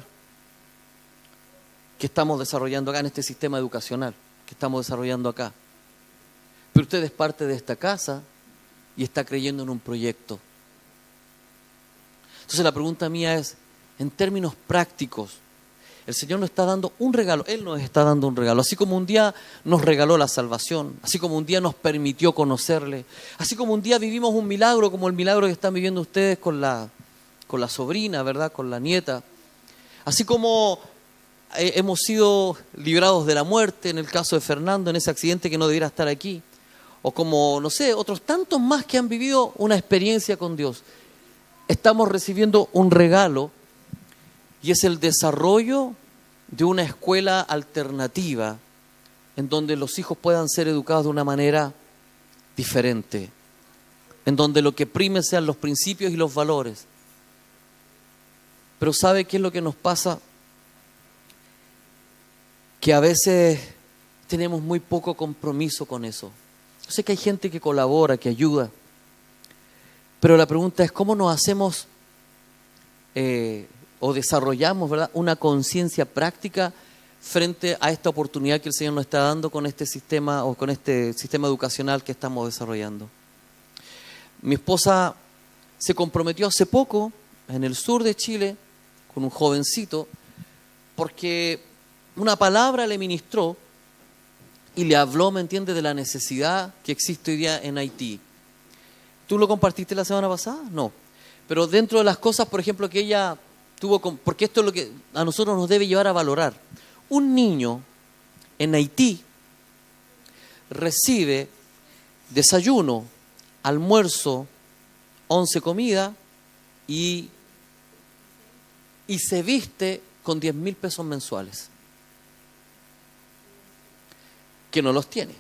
que estamos desarrollando acá, en este sistema educacional que estamos desarrollando acá. Pero usted es parte de esta casa y está creyendo en un proyecto. Entonces la pregunta mía es, en términos prácticos, el Señor nos está dando un regalo, Él nos está dando un regalo. Así como un día nos regaló la salvación, así como un día nos permitió conocerle, así como un día vivimos un milagro, como el milagro que están viviendo ustedes con la sobrina, ¿verdad?, con la nieta. Así como hemos sido librados de la muerte, en el caso de Fernando, en ese accidente que no debiera estar aquí. O como, no sé, otros tantos más que han vivido una experiencia con Dios. Estamos recibiendo un regalo y es el desarrollo de una escuela alternativa en donde los hijos puedan ser educados de una manera diferente, en donde lo que prime sean los principios y los valores. Pero ¿sabe qué es lo que nos pasa? Que a veces tenemos muy poco compromiso con eso. Yo sé que hay gente que colabora, que ayuda, pero la pregunta es ¿cómo nos hacemos o desarrollamos, ¿verdad?, una conciencia práctica frente a esta oportunidad que el Señor nos está dando con este sistema o con este sistema educacional que estamos desarrollando? Mi esposa se comprometió hace poco en el sur de Chile con un jovencito porque una palabra le ministró y le habló, ¿me entiendes?, de la necesidad que existe hoy día en Haití. ¿Tú lo compartiste la semana pasada? No. Pero dentro de las cosas, por ejemplo, que ella tuvo, porque esto es lo que a nosotros nos debe llevar a valorar. Un niño en Haití recibe desayuno, almuerzo, 11 comidas y se viste con 10,000 pesos mensuales. Que no los tiene.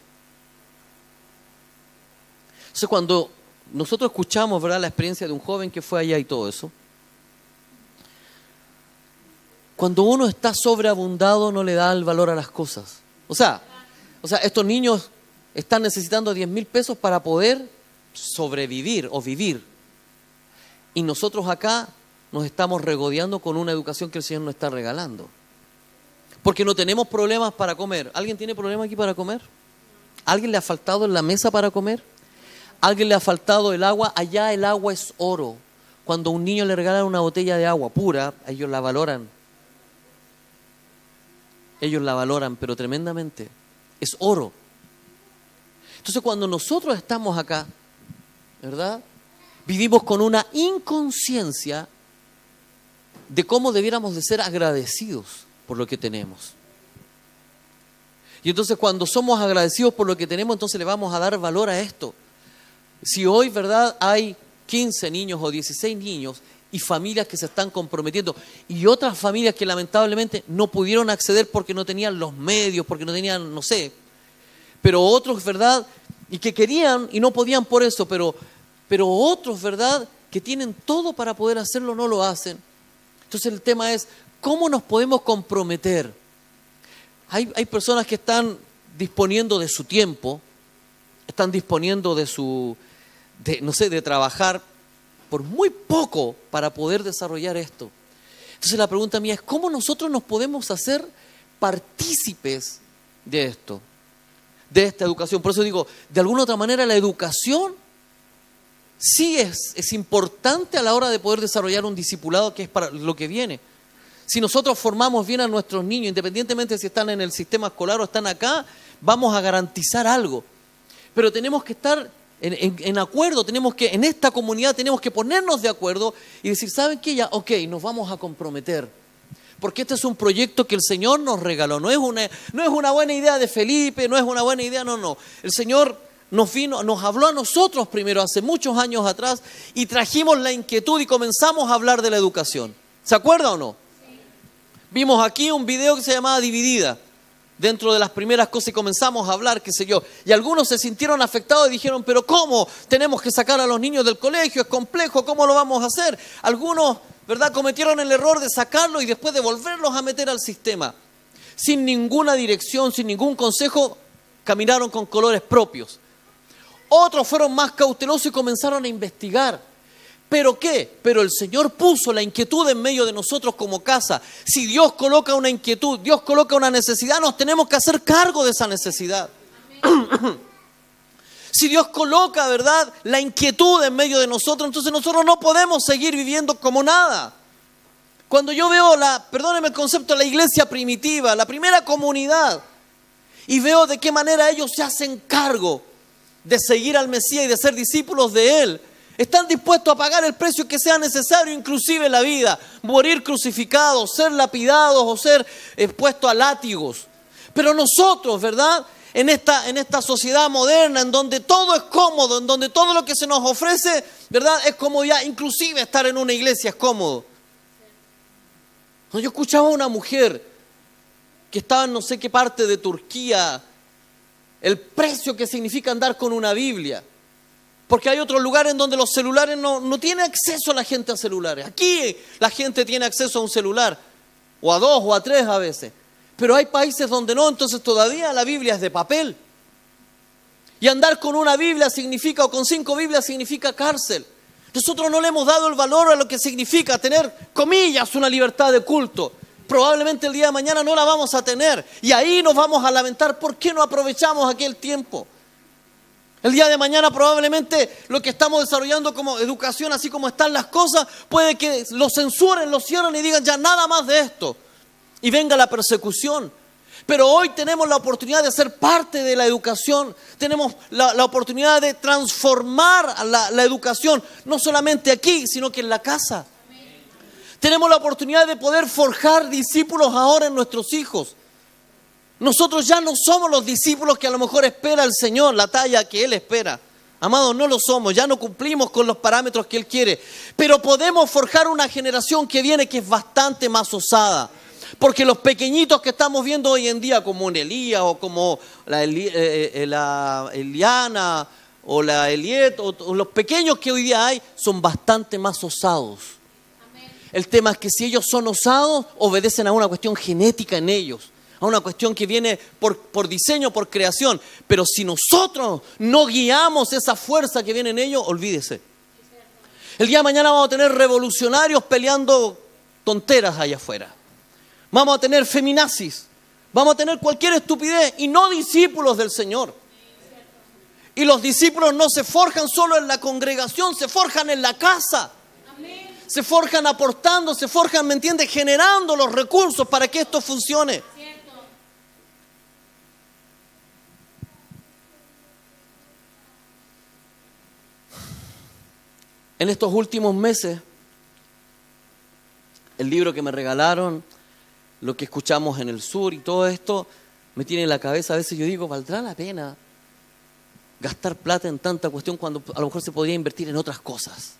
Entonces cuando nosotros escuchamos, ¿verdad?, la experiencia de un joven que fue allá y todo eso, cuando uno está sobreabundado no le da el valor a las cosas. O sea, estos niños están necesitando 10,000 pesos para poder sobrevivir o vivir. Y nosotros acá nos estamos regodeando con una educación que el Señor nos está regalando. Porque no tenemos problemas para comer. ¿Alguien tiene problemas aquí para comer? ¿Alguien le ha faltado en la mesa para comer? ¿Alguien le ha faltado el agua? Allá el agua es oro. Cuando a un niño le regalan una botella de agua pura, ellos la valoran. ellos la valoran, pero tremendamente. Es oro. Entonces cuando nosotros estamos acá, ¿verdad? Vivimos con una inconsciencia de cómo debiéramos de ser agradecidos por lo que tenemos. Y entonces cuando somos agradecidos por lo que tenemos, entonces le vamos a dar valor a esto. Si hoy, ¿verdad?, hay 15 niños o 16 niños y familias que se están comprometiendo y otras familias que lamentablemente no pudieron acceder porque no tenían los medios, porque no tenían, no sé, pero otros, ¿verdad?, y que querían y no podían por eso, pero otros, ¿verdad?, que tienen todo para poder hacerlo, no lo hacen. Entonces el tema es, ¿cómo nos podemos comprometer? Hay personas que están disponiendo de su tiempo, están disponiendo de trabajar por muy poco para poder desarrollar esto. Entonces la pregunta mía es, ¿cómo nosotros nos podemos hacer partícipes de esto? De esta educación. Por eso digo, de alguna otra manera la educación sí es importante a la hora de poder desarrollar un discipulado que es para lo que viene. Si nosotros formamos bien a nuestros niños, independientemente si están en el sistema escolar o están acá, vamos a garantizar algo. Pero tenemos que estar en acuerdo, en esta comunidad tenemos que ponernos de acuerdo y decir, ¿saben qué? Ya, ok, nos vamos a comprometer. Porque este es un proyecto que el Señor nos regaló. No es una buena idea de Felipe, no es una buena idea, no. El Señor nos habló a nosotros primero hace muchos años atrás y trajimos la inquietud y comenzamos a hablar de la educación. ¿Se acuerda o no? Sí. Vimos aquí un video que se llamaba Dividida. Dentro de las primeras cosas y comenzamos a hablar, qué sé yo. Y algunos se sintieron afectados y dijeron, pero ¿cómo? Tenemos que sacar a los niños del colegio, es complejo, ¿cómo lo vamos a hacer? Algunos, ¿verdad?, cometieron el error de sacarlos y después de volverlos a meter al sistema. Sin ninguna dirección, sin ningún consejo, caminaron con colores propios. Otros fueron más cautelosos y comenzaron a investigar. ¿Pero qué? Pero el Señor puso la inquietud en medio de nosotros como casa. Si Dios coloca una inquietud, Dios coloca una necesidad, nos tenemos que hacer cargo de esa necesidad. Si Dios coloca, ¿verdad?, la inquietud en medio de nosotros, entonces nosotros no podemos seguir viviendo como nada. Cuando yo veo perdónenme el concepto, la iglesia primitiva, la primera comunidad, y veo de qué manera ellos se hacen cargo de seguir al Mesías y de ser discípulos de Él, están dispuestos a pagar el precio que sea necesario, inclusive la vida, morir crucificados, ser lapidados o ser expuestos a látigos. Pero nosotros, ¿verdad?, en esta sociedad moderna, en donde todo es cómodo, en donde todo lo que se nos ofrece, ¿verdad?, es comodidad, inclusive estar en una iglesia es cómodo. Yo escuchaba a una mujer que estaba en no sé qué parte de Turquía, el precio que significa andar con una Biblia. Porque hay otros lugares en donde los celulares no tiene acceso la gente a celulares. Aquí la gente tiene acceso a un celular, o a 2 o a 3 a veces. Pero hay países donde no, entonces todavía la Biblia es de papel. Y andar con una Biblia significa, o con 5 Biblias significa cárcel. Nosotros no le hemos dado el valor a lo que significa tener, comillas, una libertad de culto. Probablemente el día de mañana no la vamos a tener. Y ahí nos vamos a lamentar, ¿por qué no aprovechamos aquel tiempo? El día de mañana probablemente lo que estamos desarrollando como educación, así como están las cosas, puede que lo censuren, lo cierren y digan ya nada más de esto. Y venga la persecución. Pero hoy tenemos la oportunidad de ser parte de la educación. Tenemos la oportunidad de transformar la educación, no solamente aquí, sino que en la casa. Amén. Tenemos la oportunidad de poder forjar discípulos ahora en nuestros hijos. Nosotros ya no somos los discípulos que a lo mejor espera el Señor, la talla que Él espera. Amados, no lo somos, ya no cumplimos con los parámetros que Él quiere. Pero podemos forjar una generación que viene que es bastante más osada. Porque los pequeñitos que estamos viendo hoy en día, como un Elías o como la Eliana o la Eliet, o los pequeños que hoy día hay, son bastante más osados. Amén. El tema es que si ellos son osados, obedecen a una cuestión genética en ellos. A una cuestión que viene por diseño, por creación. Pero si nosotros no guiamos esa fuerza que viene en ellos, olvídese. El día de mañana vamos a tener revolucionarios peleando tonteras allá afuera. Vamos a tener feminazis. Vamos a tener cualquier estupidez y no discípulos del Señor. Y los discípulos no se forjan solo en la congregación, se forjan en la casa. Se forjan aportando, se forjan, ¿me entiendes?, generando los recursos para que esto funcione. En estos últimos meses, el libro que me regalaron, lo que escuchamos en el sur y todo esto, me tiene en la cabeza. A veces yo digo, ¿valdrá la pena gastar plata en tanta cuestión cuando a lo mejor se podría invertir en otras cosas?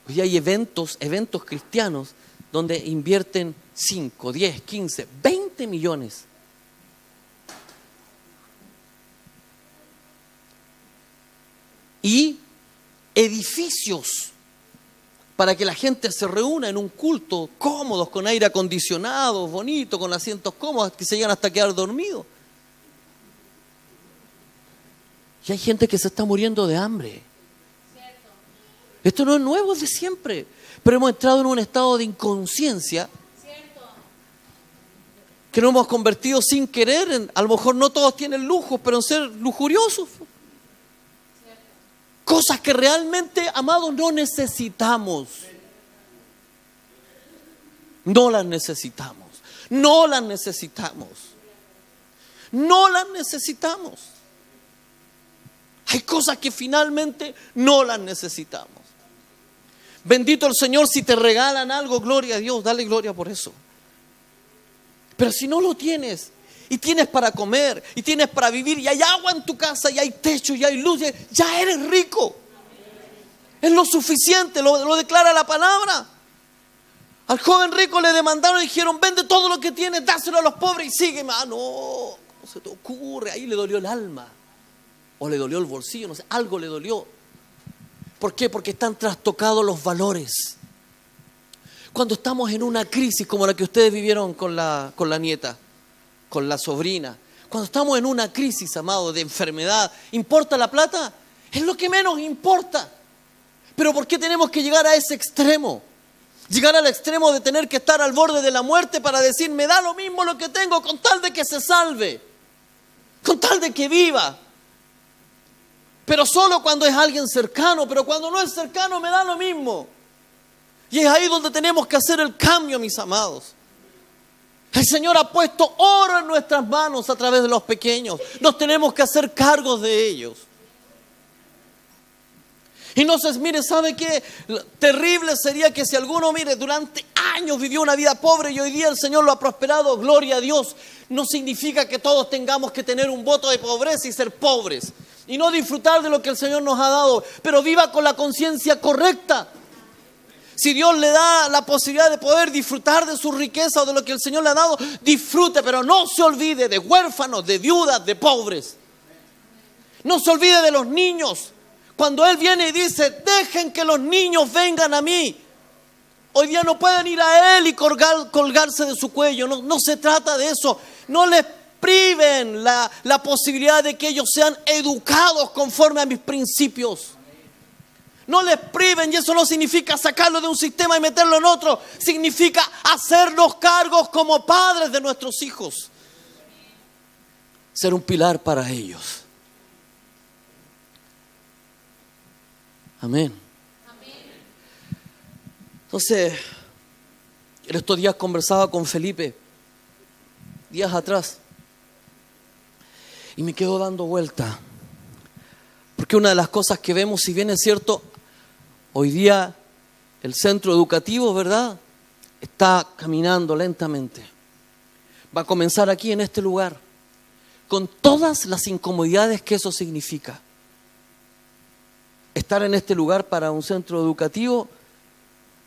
Hoy hay eventos cristianos donde invierten 5, 10, 15, 20 millones. Y edificios para que la gente se reúna en un culto, cómodos, con aire acondicionado, bonito, con asientos cómodos, que se llegan hasta quedar dormidos. Y hay gente que se está muriendo de hambre. Esto no es nuevo, es de siempre. Pero hemos entrado en un estado de inconsciencia que nos hemos convertido sin querer en, a lo mejor no todos tienen lujos, pero en ser lujuriosos. Cosas que realmente, amados, no necesitamos. No las necesitamos. No las necesitamos. No las necesitamos. Hay cosas que finalmente no las necesitamos. Bendito el Señor, si te regalan algo, gloria a Dios, dale gloria por eso. Pero si no lo tienes, y tienes para comer, y tienes para vivir, y hay agua en tu casa, y hay techo, y hay luz, ya eres rico. Es lo suficiente, lo declara la palabra. Al joven rico le demandaron y dijeron, vende todo lo que tienes, dáselo a los pobres y sígueme. Ah, no se te ocurre. Ahí le dolió el alma. O le dolió el bolsillo, no sé, algo le dolió. ¿Por qué? Porque están trastocados los valores. Cuando estamos en una crisis como la que ustedes vivieron con la nieta, con la sobrina, cuando estamos en una crisis, amado, de enfermedad, ¿importa la plata? Es lo que menos importa. Pero ¿por qué tenemos que llegar a ese extremo? Llegar al extremo de tener que estar al borde de la muerte para decir, me da lo mismo lo que tengo con tal de que se salve, con tal de que viva. Pero solo cuando es alguien cercano, pero cuando no es cercano me da lo mismo. Y es ahí donde tenemos que hacer el cambio, mis amados. El Señor ha puesto oro en nuestras manos a través de los pequeños. Nos tenemos que hacer cargos de ellos. Y entonces, mire, ¿sabe qué? Terrible sería que si alguno, mire, durante años vivió una vida pobre y hoy día el Señor lo ha prosperado, gloria a Dios. No significa que todos tengamos que tener un voto de pobreza y ser pobres y no disfrutar de lo que el Señor nos ha dado, pero viva con la conciencia correcta. Si Dios le da la posibilidad de poder disfrutar de su riqueza o de lo que el Señor le ha dado, disfrute, pero no se olvide de huérfanos, de viudas, de pobres. No se olvide de los niños. Cuando Él viene y dice, dejen que los niños vengan a mí. Hoy día no pueden ir a Él y colgarse de su cuello. No se trata de eso. No les priven la posibilidad de que ellos sean educados conforme a mis principios. No les priven, y eso no significa sacarlo de un sistema y meterlo en otro. Significa hacernos cargos como padres de nuestros hijos. Ser un pilar para ellos. Amén. Entonces, en estos días conversaba con Felipe, días atrás, y me quedo dando vuelta. Porque una de las cosas que vemos, si bien es cierto, hoy día el centro educativo, ¿verdad?, está caminando lentamente. Va a comenzar aquí en este lugar, con todas las incomodidades que eso significa. Estar en este lugar para un centro educativo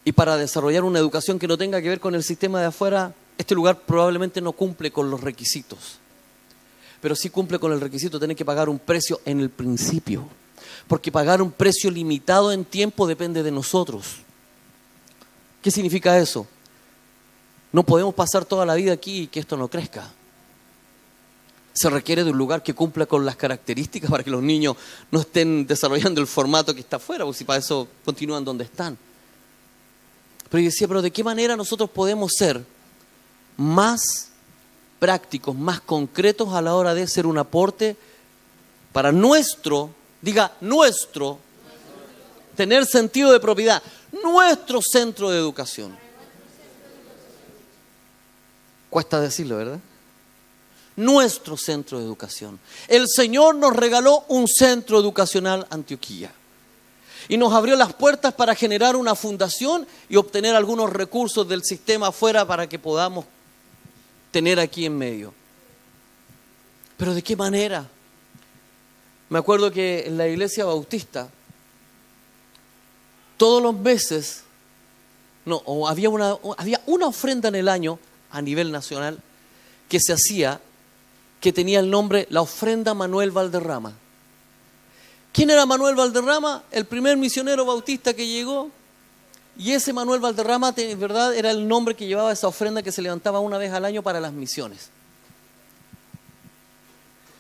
y para desarrollar una educación que no tenga que ver con el sistema de afuera, este lugar probablemente no cumple con los requisitos. Pero sí cumple con el requisito de tener que pagar un precio en el principio. Porque pagar un precio limitado en tiempo depende de nosotros. ¿Qué significa eso? No podemos pasar toda la vida aquí y que esto no crezca. Se requiere de un lugar que cumpla con las características para que los niños no estén desarrollando el formato que está afuera, porque si para eso continúan donde están. Pero yo decía, pero ¿de qué manera nosotros podemos ser más prácticos, más concretos a la hora de ser un aporte para nuestro, tener sentido de propiedad, nuestro centro de educación? Cuesta decirlo, ¿verdad? Nuestro centro de educación. El Señor nos regaló un centro educacional Antioquía. Y nos abrió las puertas para generar una fundación y obtener algunos recursos del sistema afuera para que podamos tener aquí en medio. ¿Pero de qué manera? Me acuerdo que en la iglesia bautista, todos los meses, había una ofrenda en el año a nivel nacional que se hacía, que tenía el nombre La Ofrenda Manuel Valderrama. ¿Quién era Manuel Valderrama? El primer misionero bautista que llegó. Y ese Manuel Valderrama, en verdad, era el nombre que llevaba esa ofrenda que se levantaba una vez al año para las misiones.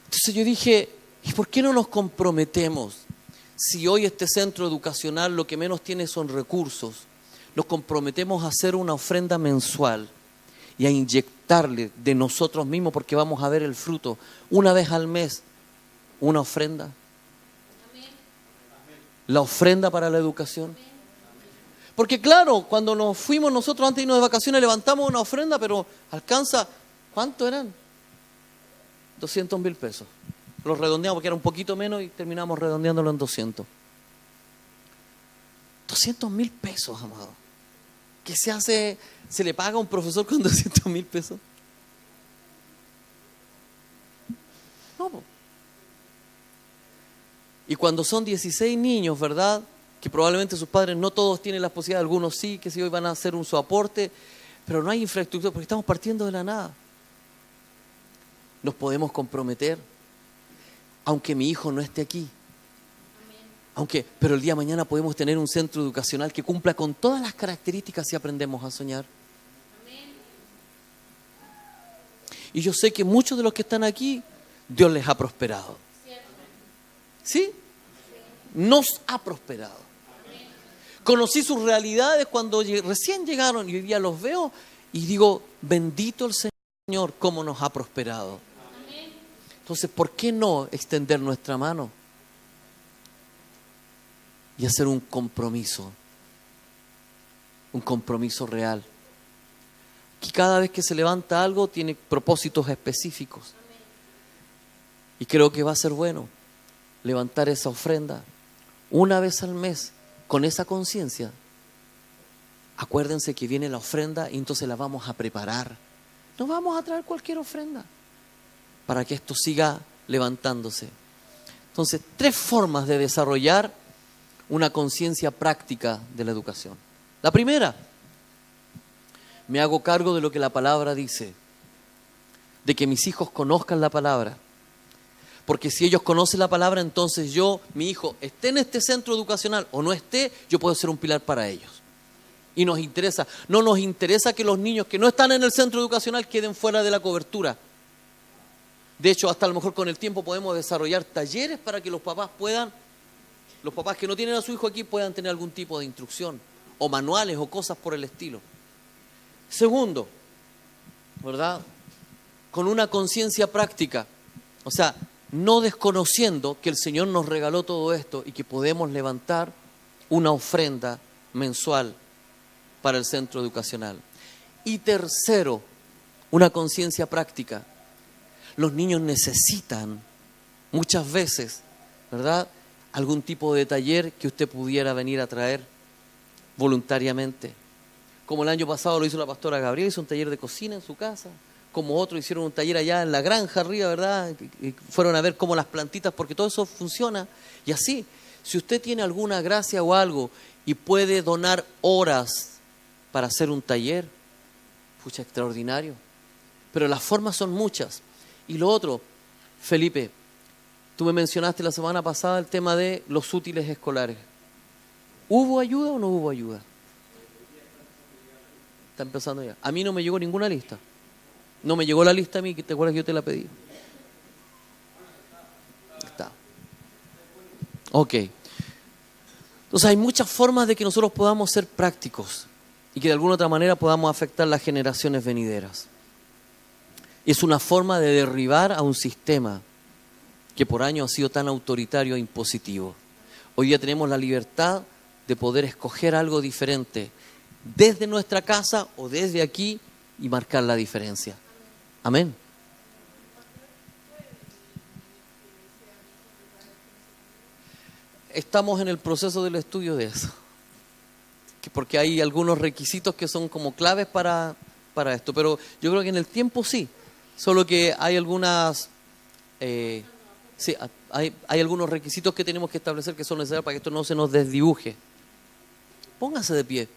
Entonces yo dije, ¿y por qué no nos comprometemos? Si hoy este centro educacional lo que menos tiene son recursos, nos comprometemos a hacer una ofrenda mensual y a inyectarle de nosotros mismos, porque vamos a ver el fruto, una vez al mes, una ofrenda. La ofrenda para la educación. Porque claro, cuando nos fuimos nosotros antes de irnos de vacaciones, levantamos una ofrenda, pero alcanza, ¿cuánto eran? 200,000 pesos. Los redondeamos porque era un poquito menos y terminamos redondeándolo en 200. 200,000 pesos, amado. ¿Qué se le paga a un profesor con 200,000 pesos? No. Y cuando son 16 niños, ¿verdad? Que probablemente sus padres no todos tienen las posibilidades, algunos sí, que sí hoy van a hacer su aporte, pero no hay infraestructura porque estamos partiendo de la nada. Nos podemos comprometer, aunque mi hijo no esté aquí. Pero el día de mañana podemos tener un centro educacional que cumpla con todas las características si aprendemos a soñar. Y yo sé que muchos de los que están aquí, Dios les ha prosperado. ¿Sí? Nos ha prosperado. Conocí sus realidades cuando recién llegaron y hoy día los veo y digo, bendito el Señor, cómo nos ha prosperado. Entonces, ¿por qué no extender nuestra mano y hacer un compromiso real? Que cada vez que se levanta algo tiene propósitos específicos. Y creo que va a ser bueno levantar esa ofrenda una vez al mes con esa conciencia. Acuérdense que viene la ofrenda y entonces la vamos a preparar. No vamos a traer cualquier ofrenda para que esto siga levantándose. Entonces, 3 formas de desarrollar una conciencia práctica de la educación. La primera, me hago cargo de lo que la palabra dice, de que mis hijos conozcan la palabra. Porque si ellos conocen la palabra, entonces mi hijo, esté en este centro educacional o no esté, yo puedo ser un pilar para ellos. Y no nos interesa que los niños que no están en el centro educacional queden fuera de la cobertura. De hecho, hasta a lo mejor con el tiempo podemos desarrollar talleres para que los papás que no tienen a su hijo aquí puedan tener algún tipo de instrucción, o manuales o cosas por el estilo. Segundo, ¿verdad? Con una conciencia práctica, o sea, no desconociendo que el Señor nos regaló todo esto y que podemos levantar una ofrenda mensual para el centro educacional. Y tercero, una conciencia práctica. Los niños necesitan muchas veces, ¿verdad?, algún tipo de taller que usted pudiera venir a traer voluntariamente. Como el año pasado lo hizo la pastora Gabriela, hizo un taller de cocina en su casa. Como otros hicieron un taller allá en la granja arriba, ¿verdad? Y fueron a ver cómo las plantitas, porque todo eso funciona. Y así, si usted tiene alguna gracia o algo y puede donar horas para hacer un taller, pucha, extraordinario. Pero las formas son muchas. Y lo otro, Felipe, tú me mencionaste la semana pasada el tema de los útiles escolares. ¿Hubo ayuda o no hubo ayuda? Está empezando ya. A mí no me llegó ninguna lista. No me llegó la lista a mí, que te acuerdas que yo te la pedí. Está. Ok. Entonces hay muchas formas de que nosotros podamos ser prácticos y que de alguna otra manera podamos afectar las generaciones venideras. Es una forma de derribar a un sistema que por años ha sido tan autoritario e impositivo. Hoy día tenemos la libertad de poder escoger algo diferente desde nuestra casa o desde aquí y marcar la diferencia. Amén. estamos en el proceso del estudio de eso. Porque hay algunos requisitos que son como claves para esto. Pero yo creo que en el tiempo sí. Solo que hay algunas... sí, hay algunos requisitos que tenemos que establecer que son necesarios para que esto no se nos desdibuje. Póngase de pie.